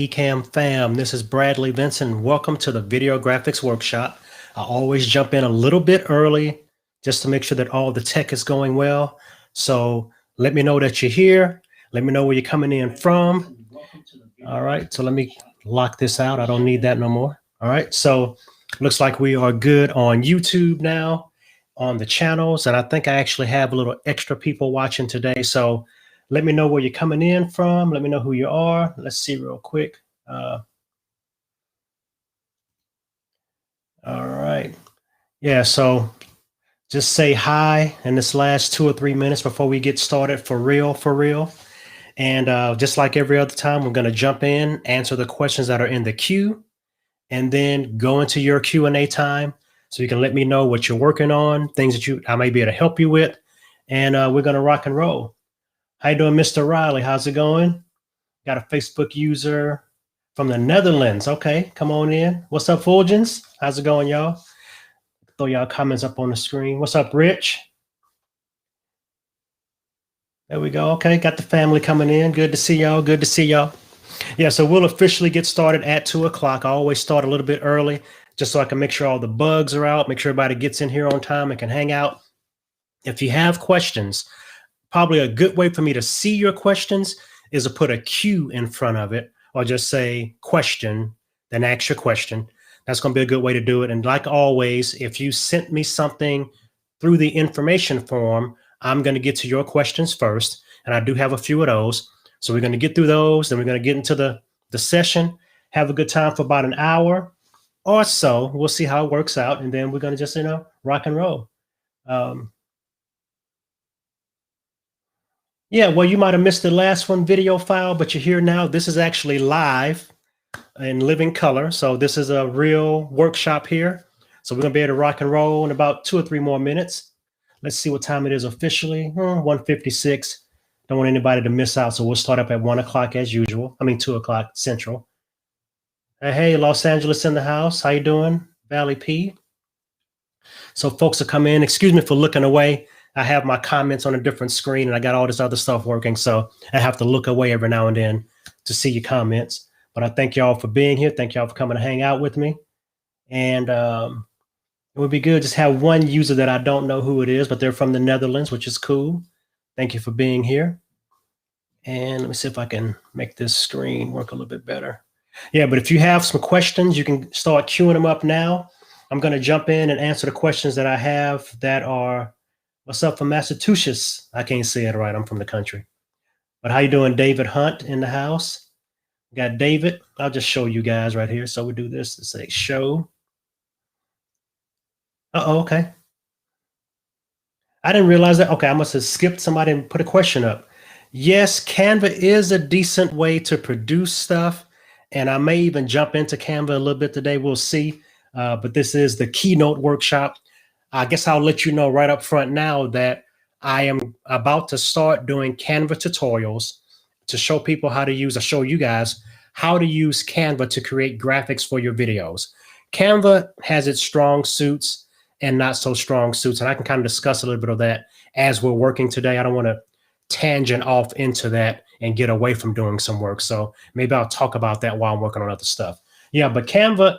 Ecamm fam, this is Bradley Vinson. Welcome to the Video Graphics Workshop. I always jump in a little bit early just to make sure that all the tech is going well. So let me know that you're here. Let me know where you're coming in from. All right, so let me lock this out. I don't need that no more. All right, so looks like we are good on YouTube now on the channels. And I think I actually have a little extra people watching today. So let me know where you're coming in from. Let me know who you are. Let's see real quick. All right. Yeah, so just say hi in this last 2 or 3 minutes before we get started for real, for real. And just like every other time, we're going to jump in, answer the questions that are in the queue, and then go into your Q&A time so you can let me know what you're working on, things that I may be able to help you with. And we're going to rock and roll. How you doing, Mr. Riley? How's it going? Got a Facebook user from the Netherlands. Okay, come on in. What's up, Fulgens? How's it going, y'all? Throw y'all comments up on the screen. What's up, Rich? There we go. Okay, got the family coming in. Good to see y'all. Good to see y'all. Yeah, so we'll officially get started at 2 o'clock. I always start a little bit early just so I can make sure all the bugs are out, make sure everybody gets in here on time and can hang out. If you have questions, probably a good way for me to see your questions is to put a Q in front of it or just say question, then ask your question. That's going to be a good way to do it. And like always, if you sent me something through the information form, I'm going to get to your questions first. And I do have a few of those. So we're going to get through those. Then we're going to get into the session, have a good time for about an hour or so. We'll see how it works out. And then we're going to just, rock and roll. Yeah, well, you might have missed the last one video file, but you're here now. This is actually live in living color. So this is a real workshop here. So we're going to be able to rock and roll in about 2 or 3 more minutes. Let's see what time it is officially. 1:56. Don't want anybody to miss out. So we'll start up at 1 o'clock as usual. 2 o'clock Central. Hey, Los Angeles in the house. How you doing? Valley P. So folks are coming in. Excuse me for looking away. I have my comments on a different screen and I got all this other stuff working. So I have to look away every now and then to see your comments. But I thank y'all for being here. Thank y'all for coming to hang out with me. And it would be good just have one user that I don't know who it is, but they're from the Netherlands, which is cool. Thank you for being here. And let me see if I can make this screen work a little bit better. Yeah, but if you have some questions, you can start queuing them up now. I'm going to jump in and answer the questions that I have that are, what's up from Massachusetts? I can't say it right. I'm from the country. But how you doing, David Hunt in the house? We got David. I'll just show you guys right here. So we do this to say show. Okay. I didn't realize that. Okay, I must have skipped somebody and put a question up. Yes, Canva is a decent way to produce stuff. And I may even jump into Canva a little bit today. We'll see. But this is the keynote workshop. I guess I'll let you know right up front now that I am about to start doing Canva tutorials to show people how to use, or show you guys how to use Canva to create graphics for your videos. Canva has its strong suits and not so strong suits. And I can kind of discuss a little bit of that as we're working today. I don't want to tangent off into that and get away from doing some work. So maybe I'll talk about that while I'm working on other stuff. Yeah, but Canva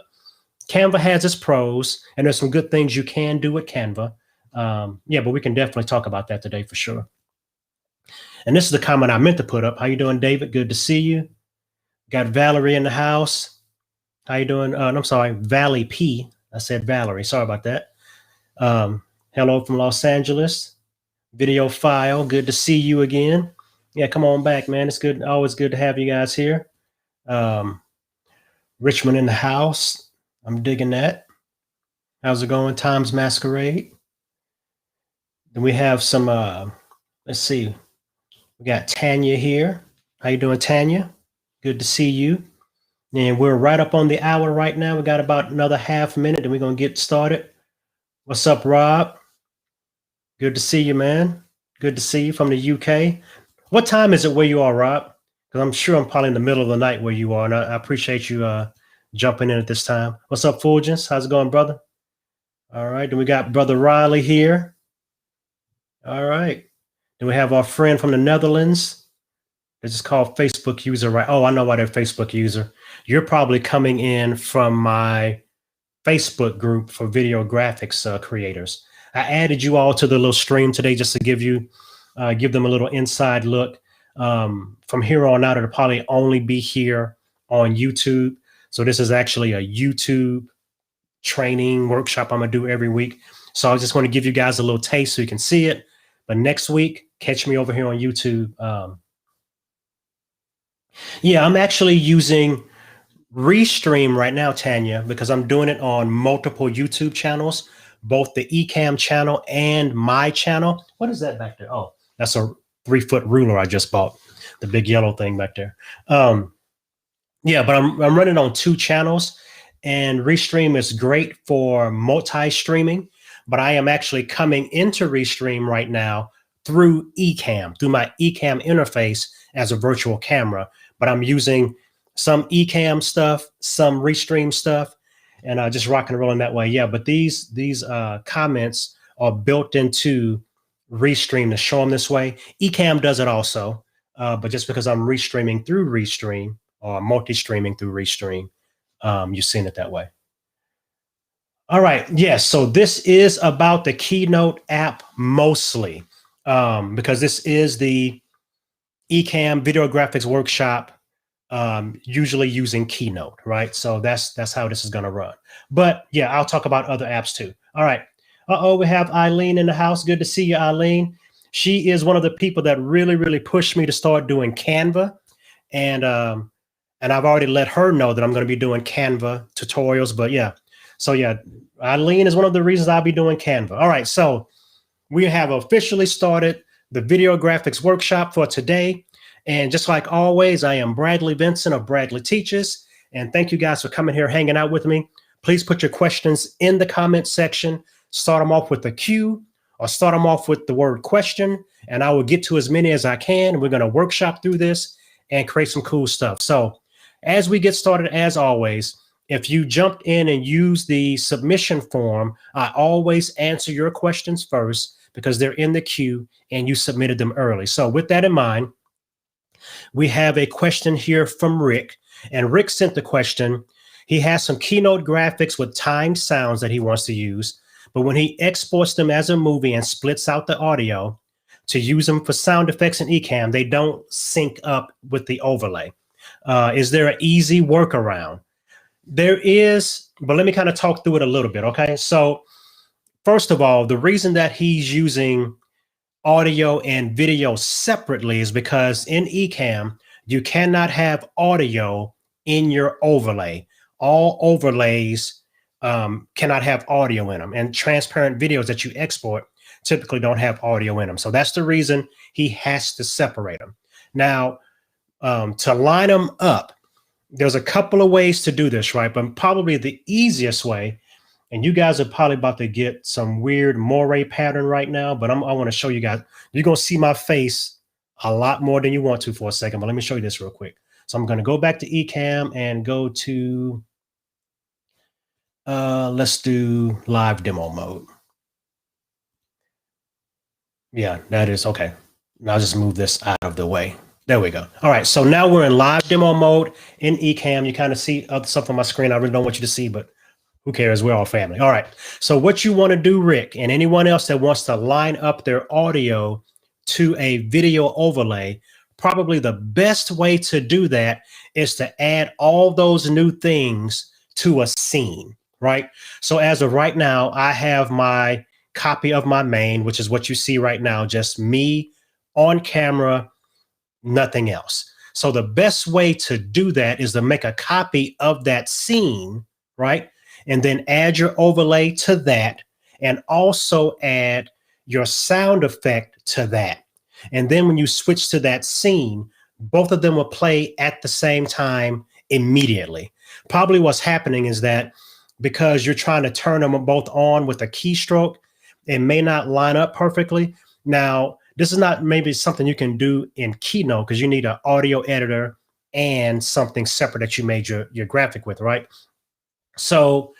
has its pros, and there's some good things you can do with Canva. Yeah, but we can definitely talk about that today for sure. And this is the comment I meant to put up. How you doing, David? Good to see you. Got Valerie in the house. How you doing? I'm sorry, Valley P. I said Valerie. Sorry about that. Hello from Los Angeles. Video file. Good to see you again. Yeah, come on back, man. It's good. Always good to have you guys here. Richmond in the house. I'm digging that. How's it going? Times Masquerade. Then we have some, let's see. We got Tanya here. How you doing, Tanya? Good to see you. And we're right up on the hour right now. We got about another half minute and we're going to get started. What's up, Rob? Good to see you, man. Good to see you from the UK. What time is it where you are, Rob? Because I'm sure I'm probably in the middle of the night where you are. And I appreciate you jumping in at this time. What's up, Fulgens? How's it going, brother? All right. Then we got Brother Riley here. All right. Then we have our friend from the Netherlands. It's just called Facebook user, right? Oh, I know why they're Facebook user. You're probably coming in from my Facebook group for video graphics creators. I added you all to the little stream today just to give them a little inside look. From here on out, it'll probably only be here on YouTube. So this is actually a YouTube training workshop I'm gonna do every week. So I just want to give you guys a little taste so you can see it. But next week, catch me over here on YouTube. Yeah, I'm actually using Restream right now, Tanya, because I'm doing it on multiple YouTube channels, both the Ecamm channel and my channel. What is that back there? Oh, that's a 3-foot ruler I just bought, the big yellow thing back there. Yeah, but I'm running on 2 channels, and Restream is great for multi-streaming, but I am actually coming into Restream right now through Ecamm, through my Ecamm interface as a virtual camera. But I'm using some Ecamm stuff, some Restream stuff, and just rock and rolling that way. Yeah, but these comments are built into Restream to show them this way. Ecamm does it also, but just because I'm restreaming through Restream or multi-streaming through Restream, you're seeing it that way. All right, yes. So this is about the Keynote app mostly, because this is the Ecamm video graphics workshop, usually using Keynote, right? So that's how this is going to run. But yeah, I'll talk about other apps too. All right. We have Eileen in the house. Good to see you, Eileen. She is one of the people that really pushed me to start doing Canva, and I've already let her know that I'm going to be doing Canva tutorials. But yeah, so yeah, Eileen is one of the reasons I'll be doing Canva. All right, so we have officially started the video graphics workshop for today. And just like always, I am Bradley Vinson of Bradley Teaches. And thank you guys for coming here, hanging out with me. Please put your questions in the comment section. Start them off with a Q or start them off with the word question. And I will get to as many as I can. We're going to workshop through this and create some cool stuff. So as we get started, as always, if you jumped in and used the submission form, I always answer your questions first because they're in the queue and you submitted them early. So with that in mind, we have a question here from Rick, and Rick sent the question. He has some Keynote graphics with timed sounds that he wants to use, but when he exports them as a movie and splits out the audio to use them for sound effects in Ecamm, they don't sync up with the overlay. Is there an easy workaround? There is, but let me kind of talk through it a little bit, okay? So first of all, the reason that he's using audio and video separately is because in Ecamm, you cannot have audio in your overlay. All overlays cannot have audio in them, and transparent videos that you export typically don't have audio in them. So that's the reason he has to separate them. Now, to line them up, there's a couple of ways to do this, right? But probably the easiest way, and you guys are probably about to get some weird moire pattern right now, but I want to show you guys. You're going to see my face a lot more than you want to for a second, but let me show you this real quick. So I'm going to go back to Ecamm and go to, let's do live demo mode. Yeah, that is okay. Now I'll just move this out of the way. There we go. All right, so now we're in live demo mode in Ecamm. You kind of see other stuff on my screen. I really don't want you to see, but who cares? We're all family. All right. So what you want to do, Rick, and anyone else that wants to line up their audio to a video overlay, probably the best way to do that is to add all those new things to a scene, right? So as of right now, I have my copy of my main, which is what you see right now, just me on camera, nothing else. So the best way to do that is to make a copy of that scene, right? And then add your overlay to that, and also add your sound effect to that. And then when you switch to that scene, both of them will play at the same time immediately. Probably what's happening is that because you're trying to turn them both on with a keystroke, it may not line up perfectly. Now, this is not maybe something you can do in Keynote because you need an audio editor and something separate that you made your graphic with, right? So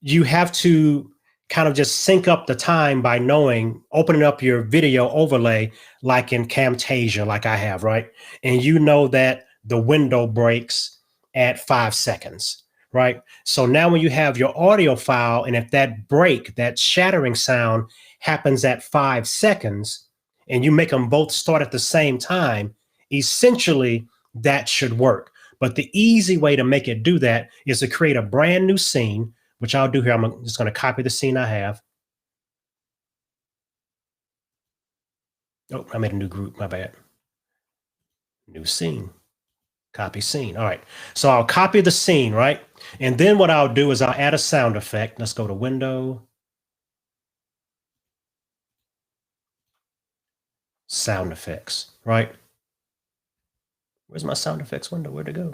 you have to kind of just sync up the time by opening up your video overlay, like in Camtasia, like I have, right? And you know that the window breaks at 5 seconds, right? So now when you have your audio file, and if that break, that shattering sound happens at 5 seconds, and you make them both start at the same time, essentially that should work. But the easy way to make it do that is to create a brand new scene, which I'll do here. I'm just going to copy the scene I have. Oh, I made a new group. My bad. New scene. Copy scene. All right. So I'll copy the scene, right? And then what I'll do is I'll add a sound effect. Let's go to Window. Sound effects, right? Where's my sound effects window? Where'd it go?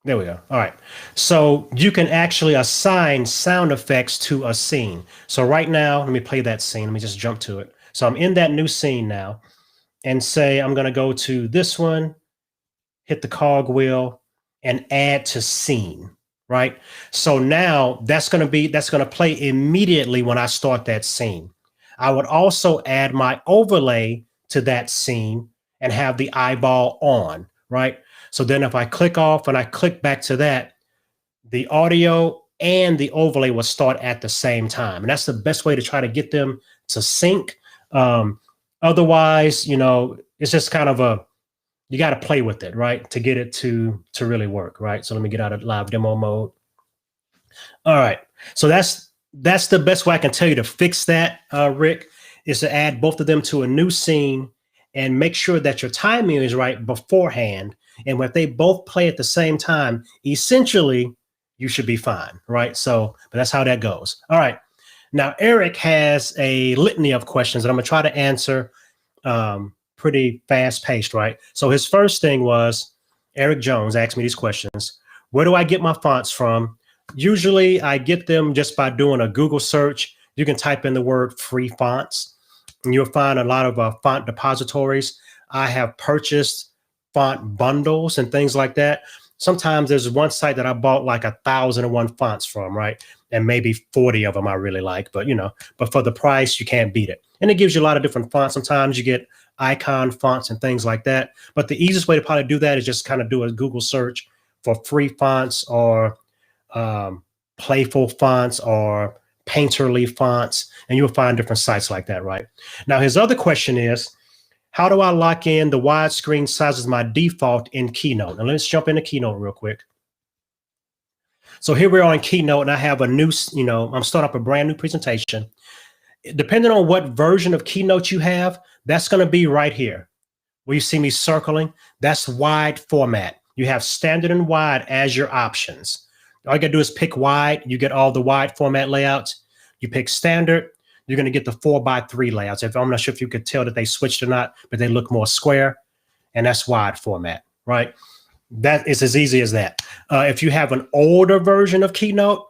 There we go. All right. So you can actually assign sound effects to a scene. So right now, let me play that scene. Let me just jump to it. So I'm in that new scene now, and say I'm going to go to this one, hit the cogwheel, and add to scene, right? So now that's going to play immediately when I start that scene. I would also add my overlay to that scene and have the eyeball on, right? So then if I click off and I click back to that, the audio and the overlay will start at the same time. And that's the best way to try to get them to sync. Otherwise, it's just kind of you got to play with it, right? To get it to really work, right? So let me get out of live demo mode. All right. So that's the best way I can tell you to fix that, Rick, is to add both of them to a new scene and make sure that your timing is right beforehand. And if they both play at the same time, essentially you should be fine, right? So, but that's how that goes. All right. Now, Eric has a litany of questions that I'm going to try to answer pretty fast paced, right? So his first thing was, Eric Jones asked me these questions. Where do I get my fonts from? Usually I get them just by doing a Google search. You can type in the word free fonts and you'll find a lot of font depositories. I have purchased font bundles and things like that. Sometimes there's one site that I bought like 1,001 fonts from, right? And maybe 40 of them I really like, but but for the price, you can't beat it. And it gives you a lot of different fonts. Sometimes you get icon fonts and things like that. But the easiest way to probably do that is just kind of do a Google search for free fonts or playful fonts or painterly fonts, and you'll find different sites like that, right? Now, his other question is, how do I lock in the widescreen size as my default in Keynote? Now, let's jump into Keynote real quick. So here we are in Keynote, and I have a new, I'm starting up a brand new presentation. Depending on what version of Keynote you have, that's going to be right here where you see me circling. That's wide format. You have standard and wide as your options. All you got to do is pick wide. You get all the wide format layouts. You pick standard. You're going to get the 4:3 layouts. I'm not sure if you could tell that they switched or not, but they look more square, and that's wide format, right? That is as easy as that. If you have an older version of Keynote,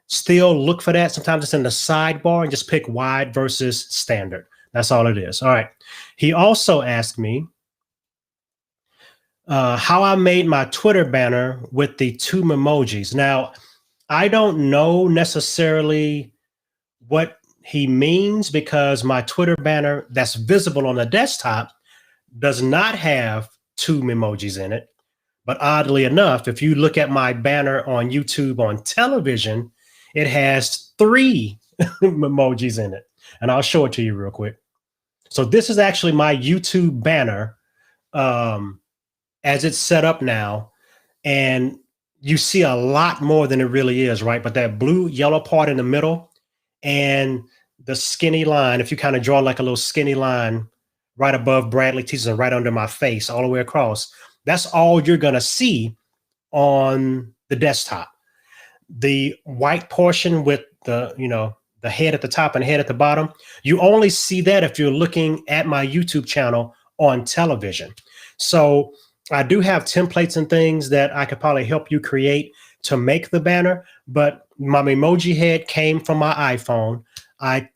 still look for that. Sometimes it's in the sidebar and just pick wide versus standard. That's all it is. All right. He also asked me how I made my Twitter banner with the 2 emojis. Now, I don't know necessarily what he means because my Twitter banner that's visible on the desktop does not have 2 emojis in it. But oddly enough, if you look at my banner on YouTube on television, it has 3 emojis in it. And I'll show it to you real quick. So this is actually my YouTube banner as it's set up now. And you see a lot more than it really is, right? But that blue yellow part in the middle and the skinny line, if you kind of draw like a little skinny line right above Bradley Teaches and right under my face all the way across, that's all you're going to see on the desktop. The white portion with the, the head at the top and head at the bottom, you only see that if you're looking at my YouTube channel on television. So I do have templates and things that I could probably help you create to make the banner, but my emoji head came from my iPhone. I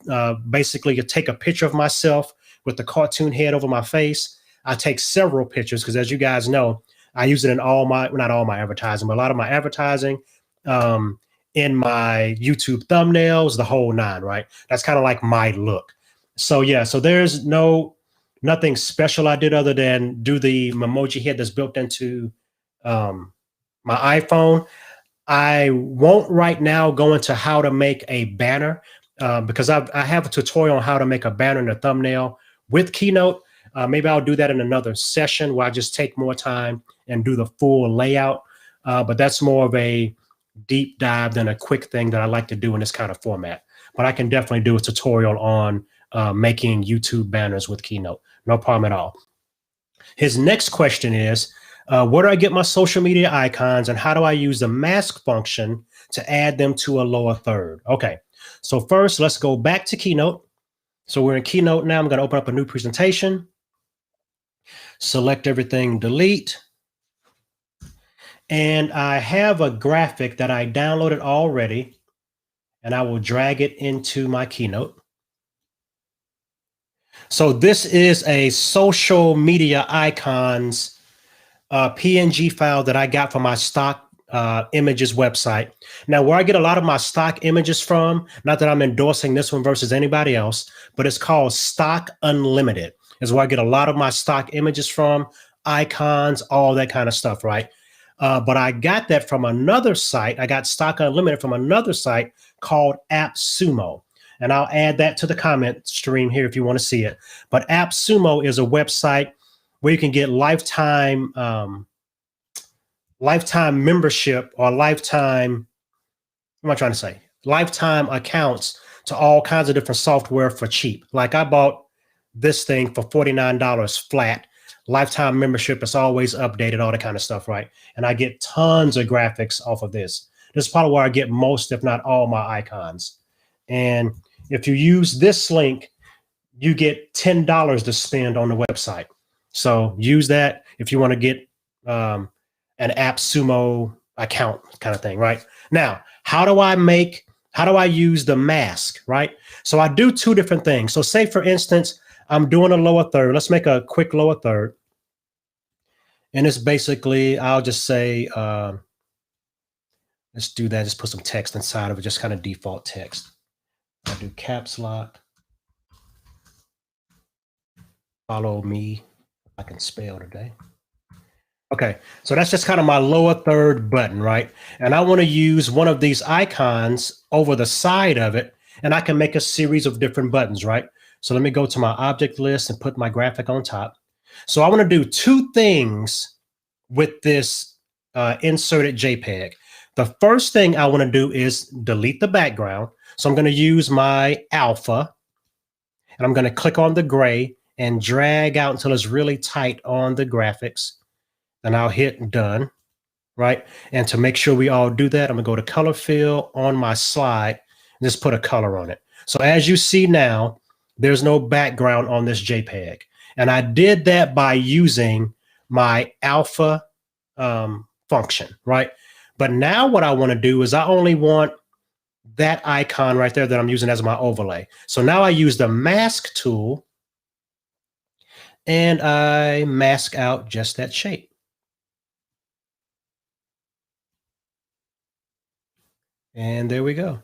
basically take a picture of myself with the cartoon head over my face. I take several pictures because, as you guys know, I use it in not all my advertising, but a lot of my advertising. in my YouTube thumbnails, the whole nine, right? That's kind of like my look. So yeah, so there's nothing special I did other than do the Memoji head that's built into my iPhone. I won't right now go into how to make a banner because I have a tutorial on how to make a banner and a thumbnail with Keynote. Maybe I'll do that in another session where I just take more time and do the full layout. But that's more of a deep dive than a quick thing that I like to do in this kind of format. But I can definitely do a tutorial on making YouTube banners with Keynote. No problem at all. His next question is, where do I get my social media icons and how do I use the mask function to add them to a lower third? Okay, so first let's go back to Keynote. So we're in Keynote now. I'm going to open up a new presentation, select everything, delete. And I have a graphic that I downloaded already, and I will drag it into my Keynote. So this is a social media icons PNG file that I got from my stock images website. Now, where I get a lot of my stock images from, not that I'm endorsing this one versus anybody else, but it's called Stock Unlimited, is where I get a lot of my stock images from, icons, all that kind of stuff, right? But I got that from another site. I got Stock Unlimited from another site called AppSumo. And I'll add that to the comment stream here if you want to see it. But AppSumo is a website where you can get lifetime membership or lifetime, what am I trying to say? Lifetime accounts to all kinds of different software for cheap. Like I bought this thing for $49 flat. Lifetime membership is always updated, all that kind of stuff, right? And I get tons of graphics off of this. This is probably where I get most, if not all, my icons. And if you use this link, you get $10 to spend on the website. So use that if you want to get an AppSumo account kind of thing, right? Now, how do I use the mask, right? So I do two different things. So say, for instance, I'm doing a lower third. Let's make a quick lower third. And it's basically, I'll just say, let's do that. Just put some text inside of it, just kind of default text. I'll do caps lock. Follow me. I can spell today. Okay, so that's just kind of my lower third button, right? And I want to use one of these icons over the side of it, and I can make a series of different buttons, right? So let me go to my object list and put my graphic on top. So I want to do two things with this inserted JPEG. The first thing I want to do is delete the background. So I'm going to use my alpha, and I'm going to click on the gray and drag out until it's really tight on the graphics. And I'll hit done, right? And to make sure we all do that, I'm gonna go to color fill on my slide and just put a color on it. So as you see now, there's no background on this JPEG. And I did that by using my alpha function, right? But now what I wanna do is I only want that icon right there that I'm using as my overlay. So now I use the mask tool and I mask out just that shape. And there we go.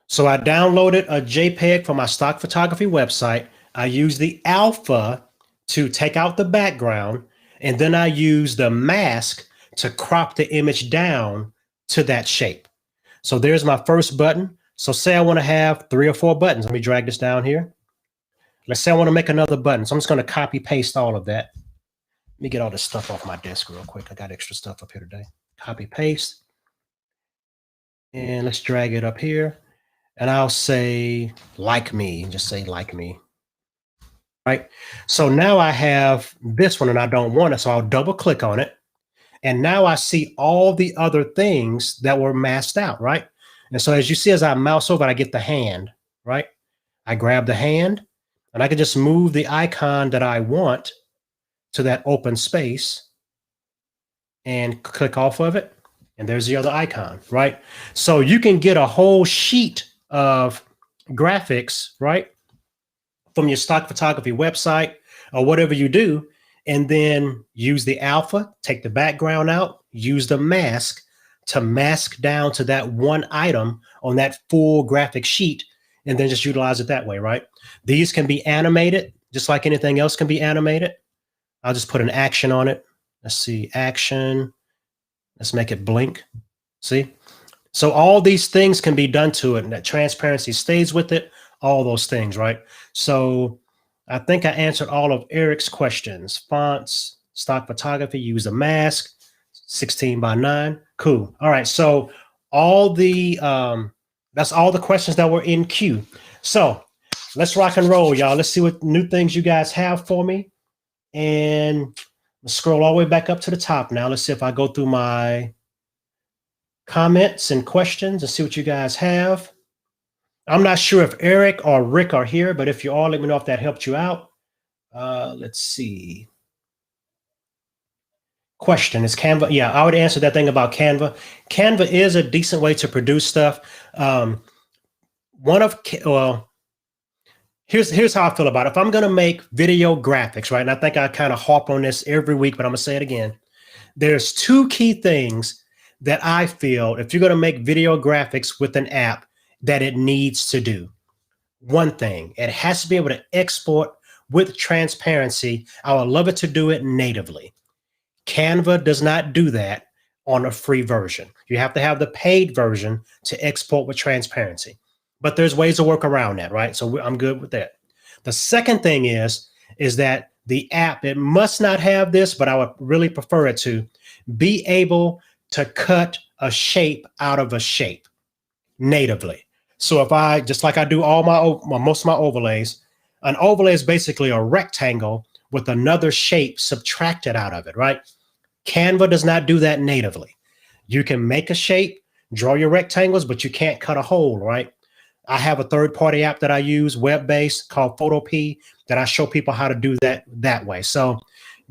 So I downloaded a JPEG from my stock photography website. I use the alpha to take out the background, and then I use the mask to crop the image down to that shape. So there's my first button. So say I want to have 3 or 4 buttons. Let me drag this down here. Let's say I want to make another button. So I'm just going to copy paste all of that. Let me get all this stuff off my desk real quick. I got extra stuff up here today. Copy paste. And let's drag it up here. And I'll say, like me, just say like me, right? So now I have this one and I don't want it. So I'll double click on it. And now I see all the other things that were masked out, right? And so as you see, as I mouse over, I get the hand, right? I grab the hand and I can just move the icon that I want to that open space and click off of it. And there's the other icon, right? So you can get a whole sheet of graphics, right, from your stock photography website or whatever you do, and then use the alpha, take the background out, use the mask to mask down to that one item on that full graphic sheet and then just utilize it that way, right? These can be animated, just like anything else can be animated. I'll just put an action on it. Let's see, action. Let's make it blink. See? So all these things can be done to it, and that transparency stays with it, all those things, right? So I think I answered all of Eric's questions. Fonts, stock photography, use a mask, 16:9. Cool. All right. So all the that's all the questions that were in queue. So let's rock and roll, y'all. Let's see what new things you guys have for me. And let's scroll all the way back up to the top now. Let's see if I go through my comments and questions and see what you guys have. I'm not sure if Eric or Rick are here, but if you are, let me know if that helped you out. Let's see. Question, is Canva? Yeah, I would answer that thing about Canva. Canva is a decent way to produce stuff. Well, here's how I feel about it. If I'm going to make video graphics, right, and I think I kind of harp on this every week, but I'm going to say it again. There's two key things that I feel if you're going to make video graphics with an app that it needs to do. One thing, it has to be able to export with transparency. I would love it to do it natively. Canva does not do that on a free version. You have to have the paid version to export with transparency. But there's ways to work around that, right? So I'm good with that. The second thing is that the app, it must not have this, but I would really prefer it to be able to cut a shape out of a shape natively. So if I, just like I do all most of my overlays, an overlay is basically a rectangle with another shape subtracted out of it, right? Canva does not do that natively. You can make a shape, draw your rectangles, but you can't cut a hole, right? I have a third-party app that I use, web-based, called Photopea, that I show people how to do that way. So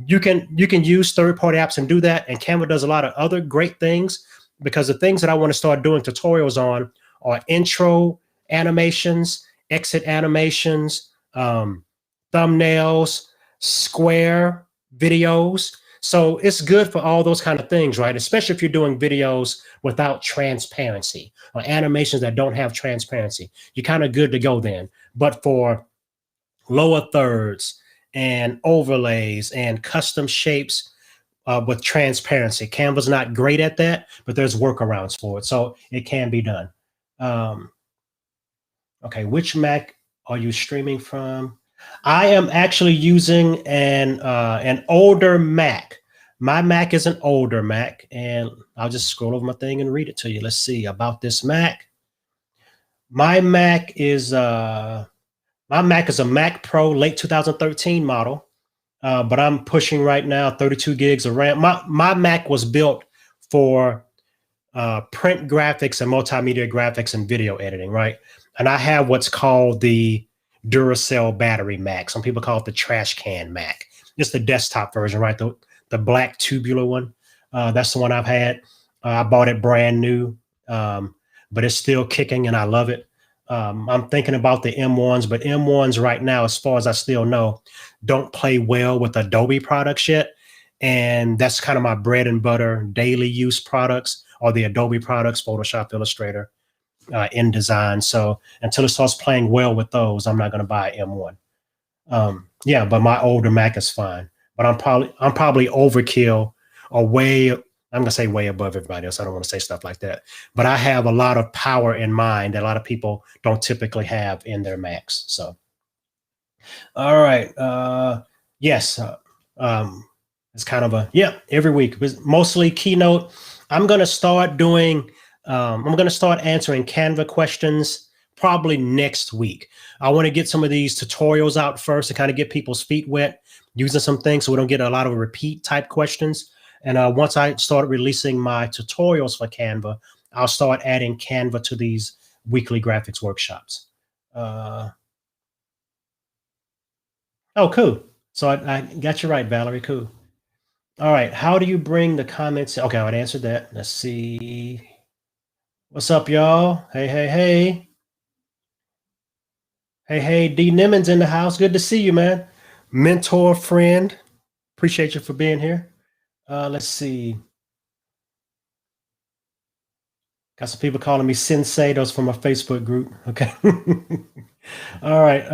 you can use third-party apps and do that. And Canva does a lot of other great things, because the things that I want to start doing tutorials on are intro animations, exit animations, thumbnails, square videos. So it's good for all those kind of things, right? Especially if you're doing videos without transparency or animations that don't have transparency. You're kind of good to go then. But for lower thirds and overlays and custom shapes with transparency, Canva's not great at that, but there's workarounds for it. So it can be done. Okay, which Mac are you streaming from? I am actually using an older Mac. My Mac is an older Mac, and I'll just scroll over my thing and read it to you. Let's see about this Mac. My Mac is a Mac Pro late 2013 model, but I'm pushing right now 32 gigs of RAM. My Mac was built for print graphics and multimedia graphics and video editing, right? And I have what's called the Duracell battery Mac. Some people call it the trash can Mac. It's the desktop version, right? The black tubular one. That's the one I've had. I bought it brand new, but it's still kicking and I love it. I'm thinking about the M1s, but M1s right now, as far as I still know, don't play well with Adobe products yet. And that's kind of my bread and butter daily use products, or the Adobe products, Photoshop, Illustrator, InDesign. So until it starts playing well with those, I'm not going to buy an M1. Yeah, but my older Mac is fine. But I'm probably overkill, or I'm gonna say way above everybody else. I don't want to say stuff like that. But I have a lot of power in mind that a lot of people don't typically have in their Macs. So, all right. Yes. It's kind of every week, but mostly Keynote. I'm gonna start answering Canva questions probably next week. I want to get some of these tutorials out first to kind of get people's feet wet using some things, so we don't get a lot of repeat type questions. And once I start releasing my tutorials for Canva, I'll start adding Canva to these weekly graphics workshops. Oh, cool. So I got you right, Valerie. Cool. All right. How do you bring the comments? Okay, I would answer that. Let's see. What's up, y'all? Hey, hey, hey. Hey, hey, D. Nimmons in the house. Good to see you, man. Mentor, friend. Appreciate you for being here. Let's see. Got some people calling me Sensei. Those from my Facebook group. Okay. All right.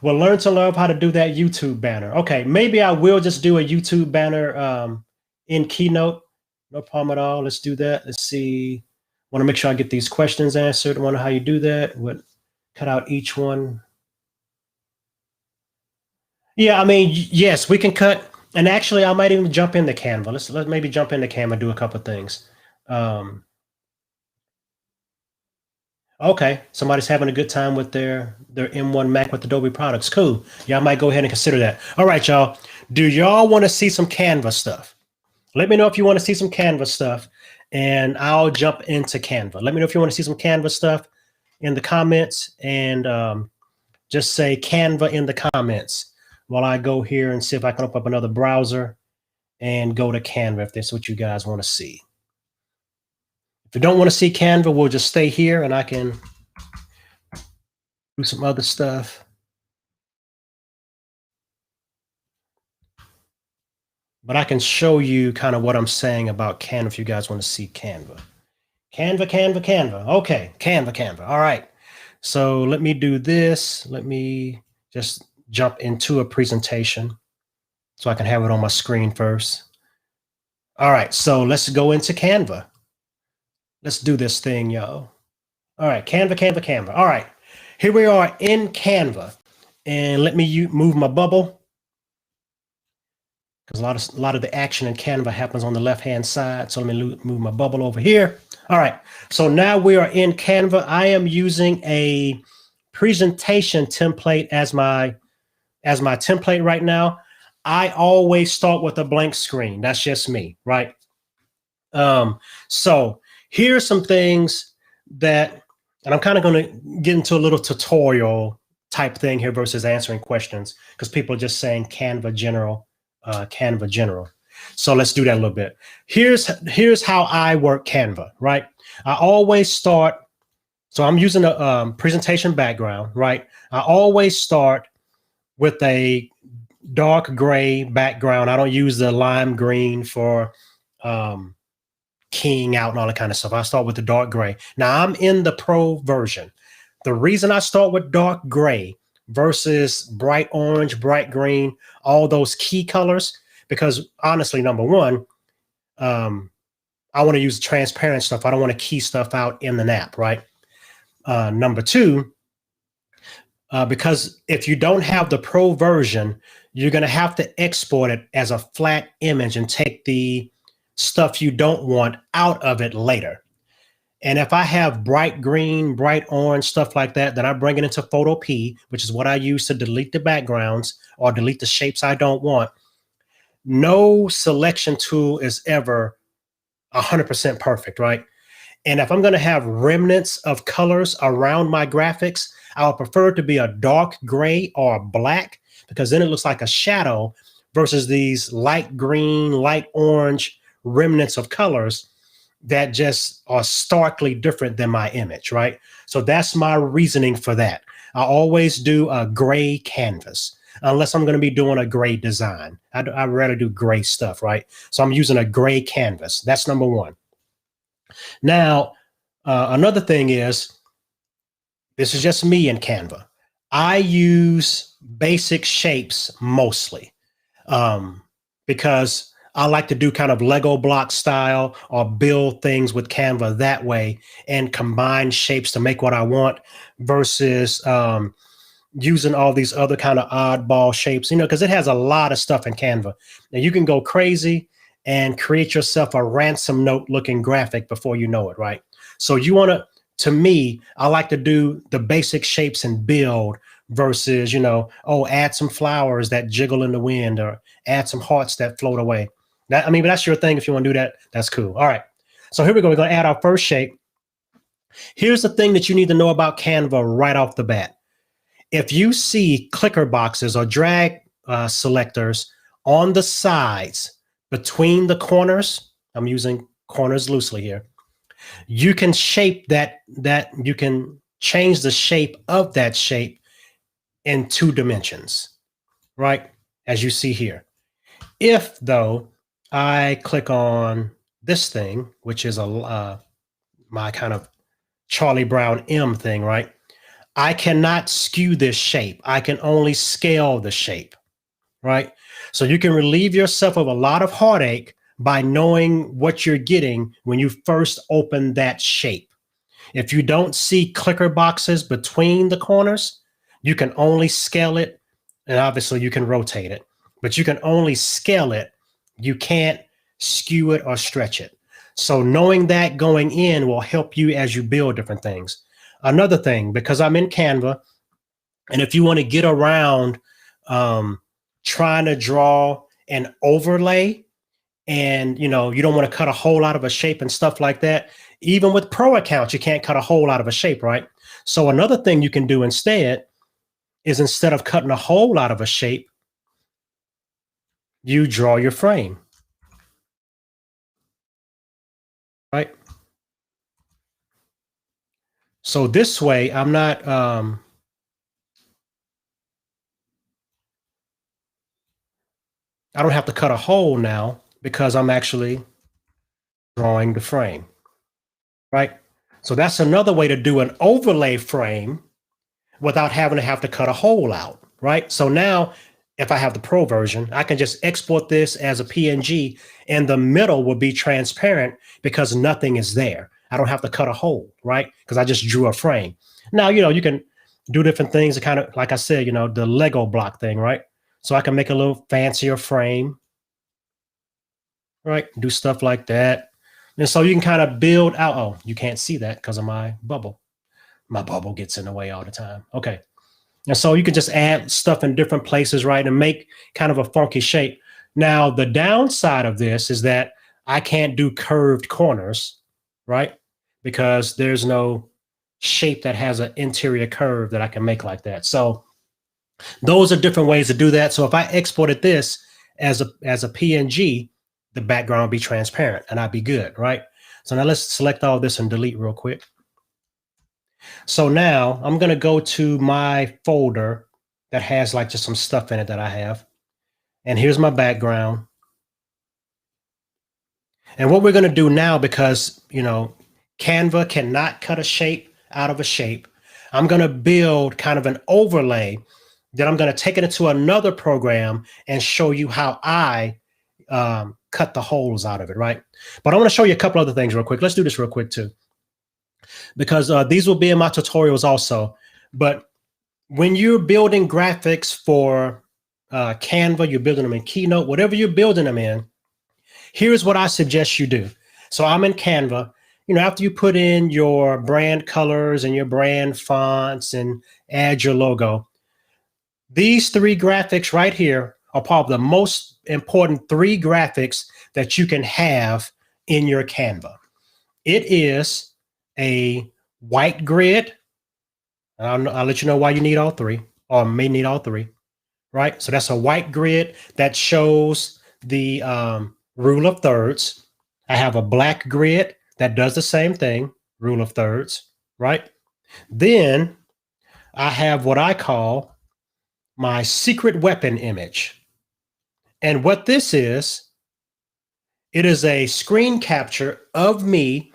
Well, learn to love how to do that YouTube banner. Okay. Maybe I will just do a YouTube banner in Keynote. No problem at all. Let's do that. Let's see. Want to make sure I get these questions answered. I wonder how you do that. What? Cut out each one. Yeah, I mean, yes, we can cut. And actually, I might even jump into Canva. Let's maybe jump into Canva and do a couple of things. Okay, somebody's having a good time with their M1 Mac with Adobe products. Cool. Y'all might go ahead and consider that. All right, y'all. Do y'all want to see some Canva stuff? Let me know if you want to see some Canva stuff, and I'll jump into Canva. Let me know if you want to see some Canva stuff in the comments, and just say Canva in the comments while I go here and see if I can open up another browser and go to Canva if that's what you guys want to see. If you don't want to see Canva, we'll just stay here and I can do some other stuff. But I can show you kind of what I'm saying about Canva if you guys want to see Canva. Canva. Okay, Canva. All right. So let me do this. Let me just jump into a presentation so I can have it on my screen first. All right, so let's go into Canva. Let's do this thing, y'all. All right, Canva. All right, here we are in Canva. And let me move my bubble, because a lot of the action in Canva happens on the left-hand side. So let me move my bubble over here. All right, so now we are in Canva. I am using a presentation template as my template right now. I always start with a blank screen. That's just me, right? So here's some things that, and I'm kind of going to get into a little tutorial type thing here versus answering questions, because people are just saying Canva general. So let's do that a little bit. Here's how I work Canva, right? I always start, so I'm using a presentation background, right? I always start with a dark gray background. I don't use the lime green for keying out and all that kind of stuff. I start with the dark gray. Now I'm in the pro version. The reason I start with dark gray versus bright orange, bright green, all those key colors, because honestly, number one, I want to use transparent stuff. I don't want to key stuff out in the app, right? Number two, because if you don't have the pro version, you're going to have to export it as a flat image and take the stuff you don't want out of it later. And if I have bright green, bright orange, stuff like that, then I bring it into Photopea, which is what I use to delete the backgrounds or delete the shapes I don't want. No selection tool is ever 100% perfect, right? And if I'm going to have remnants of colors around my graphics, I would prefer it to be a dark gray or black, because then it looks like a shadow versus these light green, light orange remnants of colors that just are starkly different than my image, right? So that's my reasoning for that. I always do a gray canvas, unless I'm going to be doing a gray design. I'd rather do gray stuff, right? So I'm using a gray canvas. That's number one. Now, another thing is, this is just me in Canva. I use basic shapes mostly because I like to do kind of Lego block style or build things with Canva that way and combine shapes to make what I want versus using all these other kind of oddball shapes, because it has a lot of stuff in Canva. Now you can go crazy and create yourself a ransom note looking graphic before you know it, right? So you want to me, I like to do the basic shapes and build versus, add some flowers that jiggle in the wind or add some hearts that float away. But that's your thing. If you want to do that, that's cool. All right. So here we go. We're going to add our first shape. Here's the thing that you need to know about Canva right off the bat. If you see clicker boxes or drag selectors on the sides between the corners, I'm using corners loosely here, you can shape that you can change the shape of that shape in 2 dimensions, right? As you see here. If though I click on this thing, which is my my kind of Charlie Brown M thing, right? I cannot skew this shape. I can only scale the shape, right? So you can relieve yourself of a lot of heartache by knowing what you're getting when you first open that shape. If you don't see clicker boxes between the corners, you can only scale it, and obviously you can rotate it, but you can only scale it. You can't skew it or stretch it. So knowing that going in will help you as you build different things. Another thing, because I'm in Canva, and if you want to get around trying to draw an overlay, and you don't want to cut a hole out of a shape and stuff like that, even with pro accounts you can't cut a hole out of a shape, right? So another thing you can do instead is, instead of cutting a hole out of a shape, you draw your frame, right? So this way I'm not I don't have to cut a hole now, because I'm actually drawing the frame, right? So that's another way to do an overlay frame without having to cut a hole out, right? So now if I have the pro version, I can just export this as a PNG, and the middle will be transparent because nothing is there. I don't have to cut a hole, right? Because I just drew a frame. Now, you can do different things to kind of, like I said, the Lego block thing, right? So I can make a little fancier frame, right? Do stuff like that. And so you can kind of build out. Oh, you can't see that because of my bubble. My bubble gets in the way all the time. Okay. And so you can just add stuff in different places, right? And make kind of a funky shape. Now, the downside of this is that I can't do curved corners, right? Because there's no shape that has an interior curve that I can make like that. So those are different ways to do that. So if I exported this as a PNG, the background will be transparent and I'd be good, right? So now let's select all this and delete real quick. So now I'm going to go to my folder that has like just some stuff in it that I have. And here's my background. And what we're going to do now, because, Canva cannot cut a shape out of a shape, I'm going to build kind of an overlay. Then I'm going to take it into another program and show you how I cut the holes out of it, right? But I want to show you a couple other things real quick. Let's do this real quick too, because these will be in my tutorials also. But when you're building graphics for Canva, you're building them in Keynote, whatever you're building them in, here's what I suggest you do. So I'm in Canva. After you put in your brand colors and your brand fonts and add your logo, these three graphics right here are probably the most important three graphics that you can have in your Canva. It is a white grid. I'll let you know why you need all three, or may need all three, right? So that's a white grid that shows the rule of thirds. I have a black grid that does the same thing, rule of thirds, right? Then I have what I call my secret weapon image. And what this is, it is a screen capture of me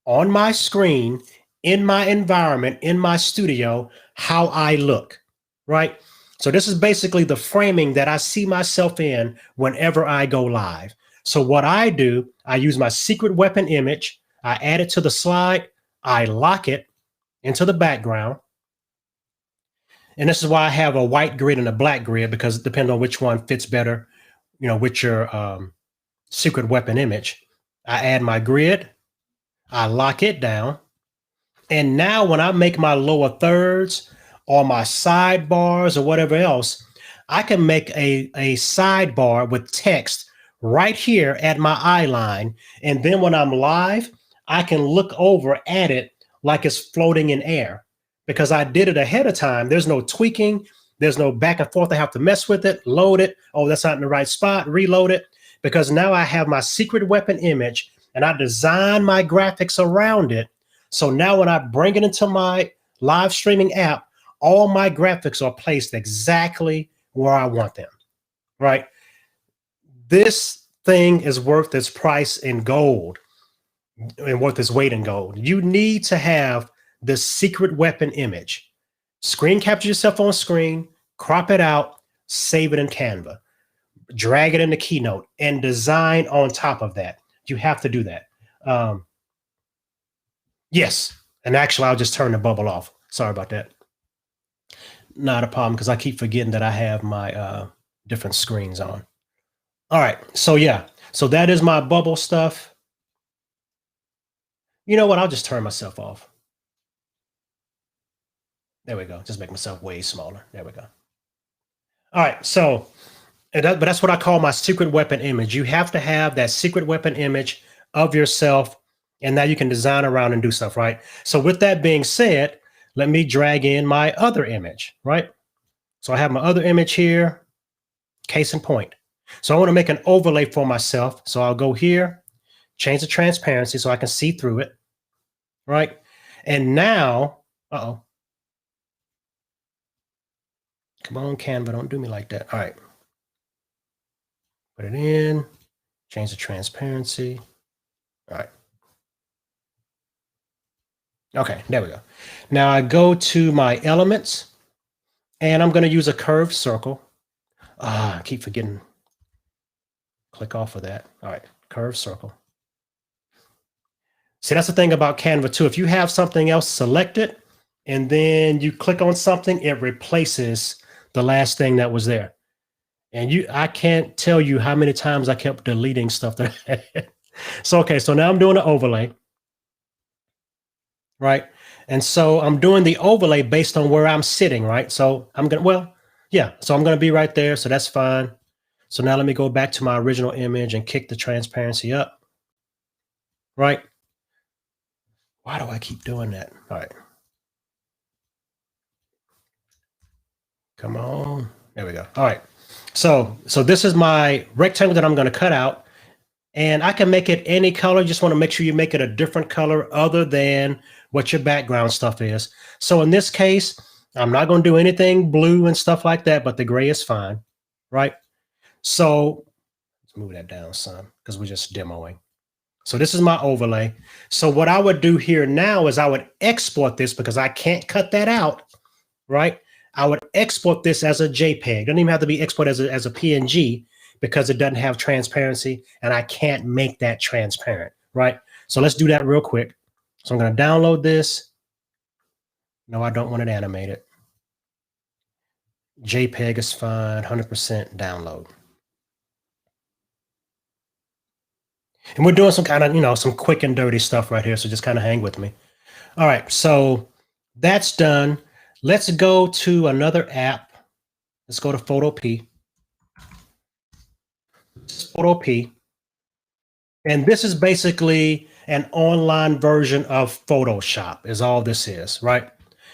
on my screen, in my environment, in my studio, how I look, right? So this is basically the framing that I see myself in whenever I go live. So what I do, I use my secret weapon image, I add it to the slide, I lock it into the background. And this is why I have a white grid and a black grid, because it depends on which one fits better, with your secret weapon image. I add my grid, I lock it down. And now when I make my lower thirds or my sidebars or whatever else, I can make a sidebar with text right here at my eye line. And then when I'm live, I can look over at it like it's floating in air, because I did it ahead of time. There's no tweaking. There's no back and forth. I have to mess with it, load it. Oh, that's not in the right spot, reload it. Because now I have my secret weapon image and I design my graphics around it. So now when I bring it into my live streaming app, all my graphics are placed exactly where I want them, right? This thing is worth its price in gold. and worth its weight in gold. You need to have the secret weapon image. Screen capture yourself on screen, crop it out, save it in Canva, drag it into Keynote, and design on top of that. You have to do that. Yes. And actually, I'll just turn the bubble off. Sorry about that. Not a problem because I keep forgetting that I have my different screens on. All right. So yeah. So that is my bubble stuff. You know what? I'll just turn myself off. There we go. Just make myself way smaller. There we go. All right. So, but that's what I call my secret weapon image. You have to have that secret weapon image of yourself. And now you can design around and do stuff, right? So with that being said, let me drag in my other image, right? So I have my other image here, case in point. So I want to make an overlay for myself. So I'll go here, change the transparency so I can see through it, right? And now, come on, Canva, don't do me like that. All right. Put it in, change the transparency. All right. Okay, there we go. Now I go to my elements and I'm going to use a curved circle. I keep forgetting. Click off of that. All right, curved circle. See, that's the thing about Canva too. If you have something else selected and then you click on something, it replaces the last thing that was there. And I can't tell you how many times I kept deleting stuff there. So, okay, so now I'm doing an overlay. Right. And so I'm doing the overlay based on where I'm sitting, right? So I'm going to, so I'm going to be right there. So that's fine. So now let me go back to my original image and kick the transparency up. Right. Why do I keep doing that? All right. Come on. There we go. All right. So this is my rectangle that I'm going to cut out. And I can make it any color. Just want to make sure you make it a different color other than what your background stuff is. So in this case, I'm not going to do anything blue and stuff like that, but the gray is fine, right? So let's move that down some because we're just demoing. So this is my overlay. So what I would do here now is I would export this because I can't cut that out, right? I would export this as a JPEG. It doesn't even have to be exported as a PNG because it doesn't have transparency and I can't make that transparent, right? So let's do that real quick. So I'm going to download this. No, I don't want it animated. JPEG is fine, 100% download. And we're doing some kind of, some quick and dirty stuff right here. So just kind of hang with me. All right, so that's done. Let's go to another app. Let's go to Photopea. Photopea. And this is basically an online version of Photoshop is all this is, right?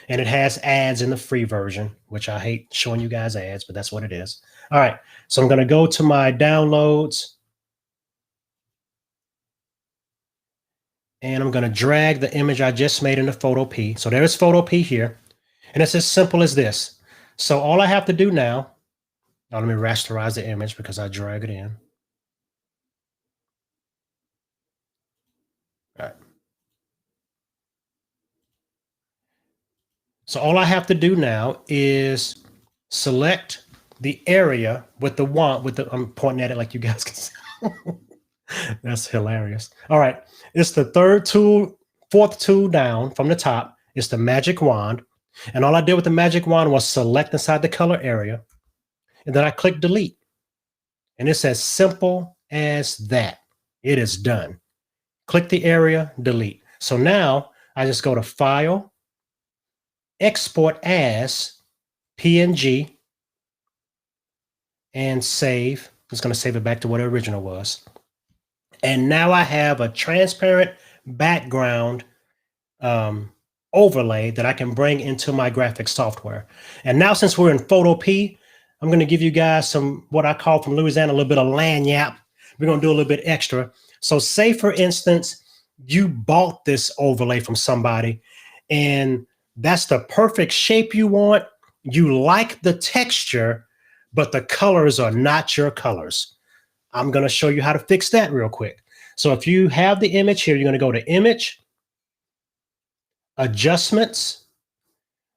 And it has ads in the free version, which I hate showing you guys ads, but that's what it is. All right, so I'm going to go to my downloads. And I'm going to drag the image I just made into Photopea. So there's Photopea here. And it's as simple as this. So all I have to do now, let me rasterize the image because I drag it in. All right. So all I have to do now is select the area with the I'm pointing at it like you guys can see. That's hilarious. All right. It's the fourth tool down from the top. It's the magic wand. And all I did with the magic wand was select inside the color area. And then I click delete. And it's as simple as that. It is done. Click the area, delete. So now I just go to File, Export as PNG, and save. I'm just going to save it back to what the original was. And now I have a transparent background overlay that I can bring into my graphics software. And now since we're in Photopea, I'm going to give you guys some, what I call from Louisiana, a little bit of lagniappe. We're going to do a little bit extra. So say, for instance, you bought this overlay from somebody and that's the perfect shape you want. You like the texture, but the colors are not your colors. I'm going to show you how to fix that real quick. So if you have the image here, you're going to go to Image, Adjustments,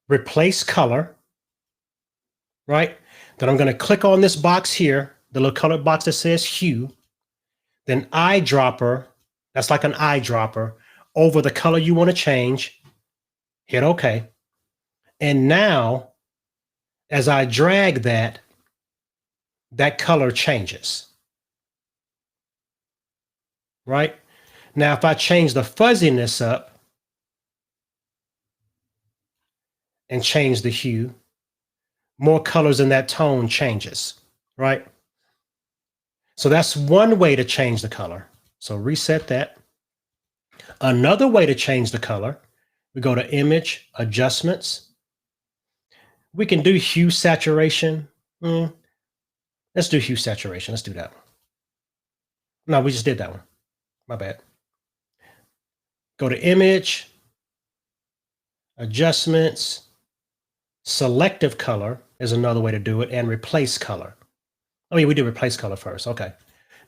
Replace Color, right? Then I'm going to click on this box here, the little colored box that says Hue. Then eyedropper, that's like an eyedropper, over the color you want to change. Hit OK. And now, as I drag that, that color changes. Right? Now, if I change the fuzziness up and change the hue, more colors in that tone changes, right? So that's one way to change the color. So reset that. Another way to change the color, we go to Image, Adjustments. We can do hue saturation. Let's do hue saturation. Let's do that one. No, we just did that one. My bad. Go to Image, Adjustments, Selective Color is another way to do it, and Replace Color. I mean, we did Replace Color first. Okay.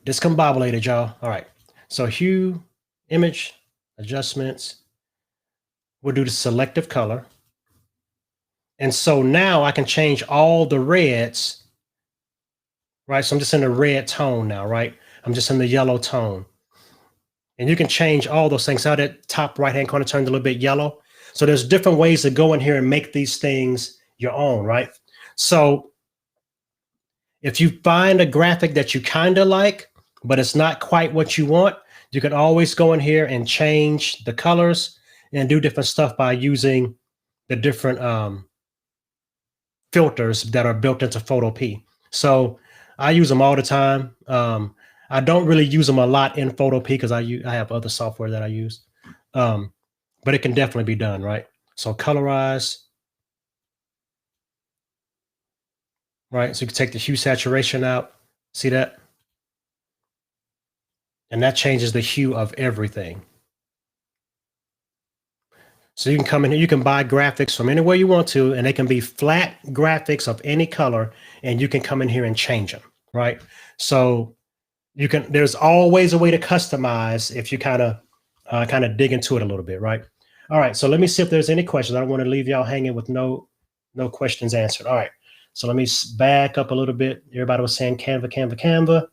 Discombobulated, y'all. All right. So Hue, Image, Adjustments. We'll do the Selective Color. And so now I can change all the reds, right? So I'm just in the red tone now, right? I'm just in the yellow tone. And you can change all those things. How that top right-hand corner turned a little bit yellow. So there's different ways to go in here and make these things your own, right? So if you find a graphic that you kind of like, but it's not quite what you want, you can always go in here and change the colors and do different stuff by using the different filters that are built into Photopea. So I use them all the time. I don't really use them a lot in Photopea because I have other software that I use, but it can definitely be done, right? So colorize, right? So you can take the hue saturation out. See that? And that changes the hue of everything. So you can come in here, you can buy graphics from anywhere you want to, and they can be flat graphics of any color, and you can come in here and change them, right? So you can, there's always a way to customize if you kind of dig into it a little bit, right? All right, so let me see if there's any questions. I don't want to leave y'all hanging with no questions answered. All right, so let me back up a little bit. Everybody was saying Canva, Canva, Canva.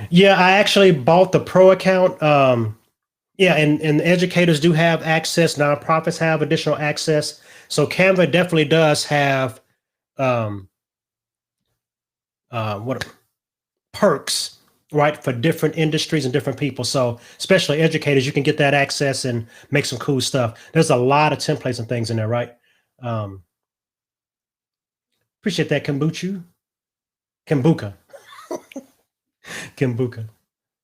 Yeah, I actually bought the pro account. Yeah, and educators do have access. Nonprofits have additional access. So Canva definitely does have what perks, right, for different industries and different people. So especially educators, you can get that access and make some cool stuff. There's a lot of templates and things in there, right? Appreciate that, Kombucha. Kombucha.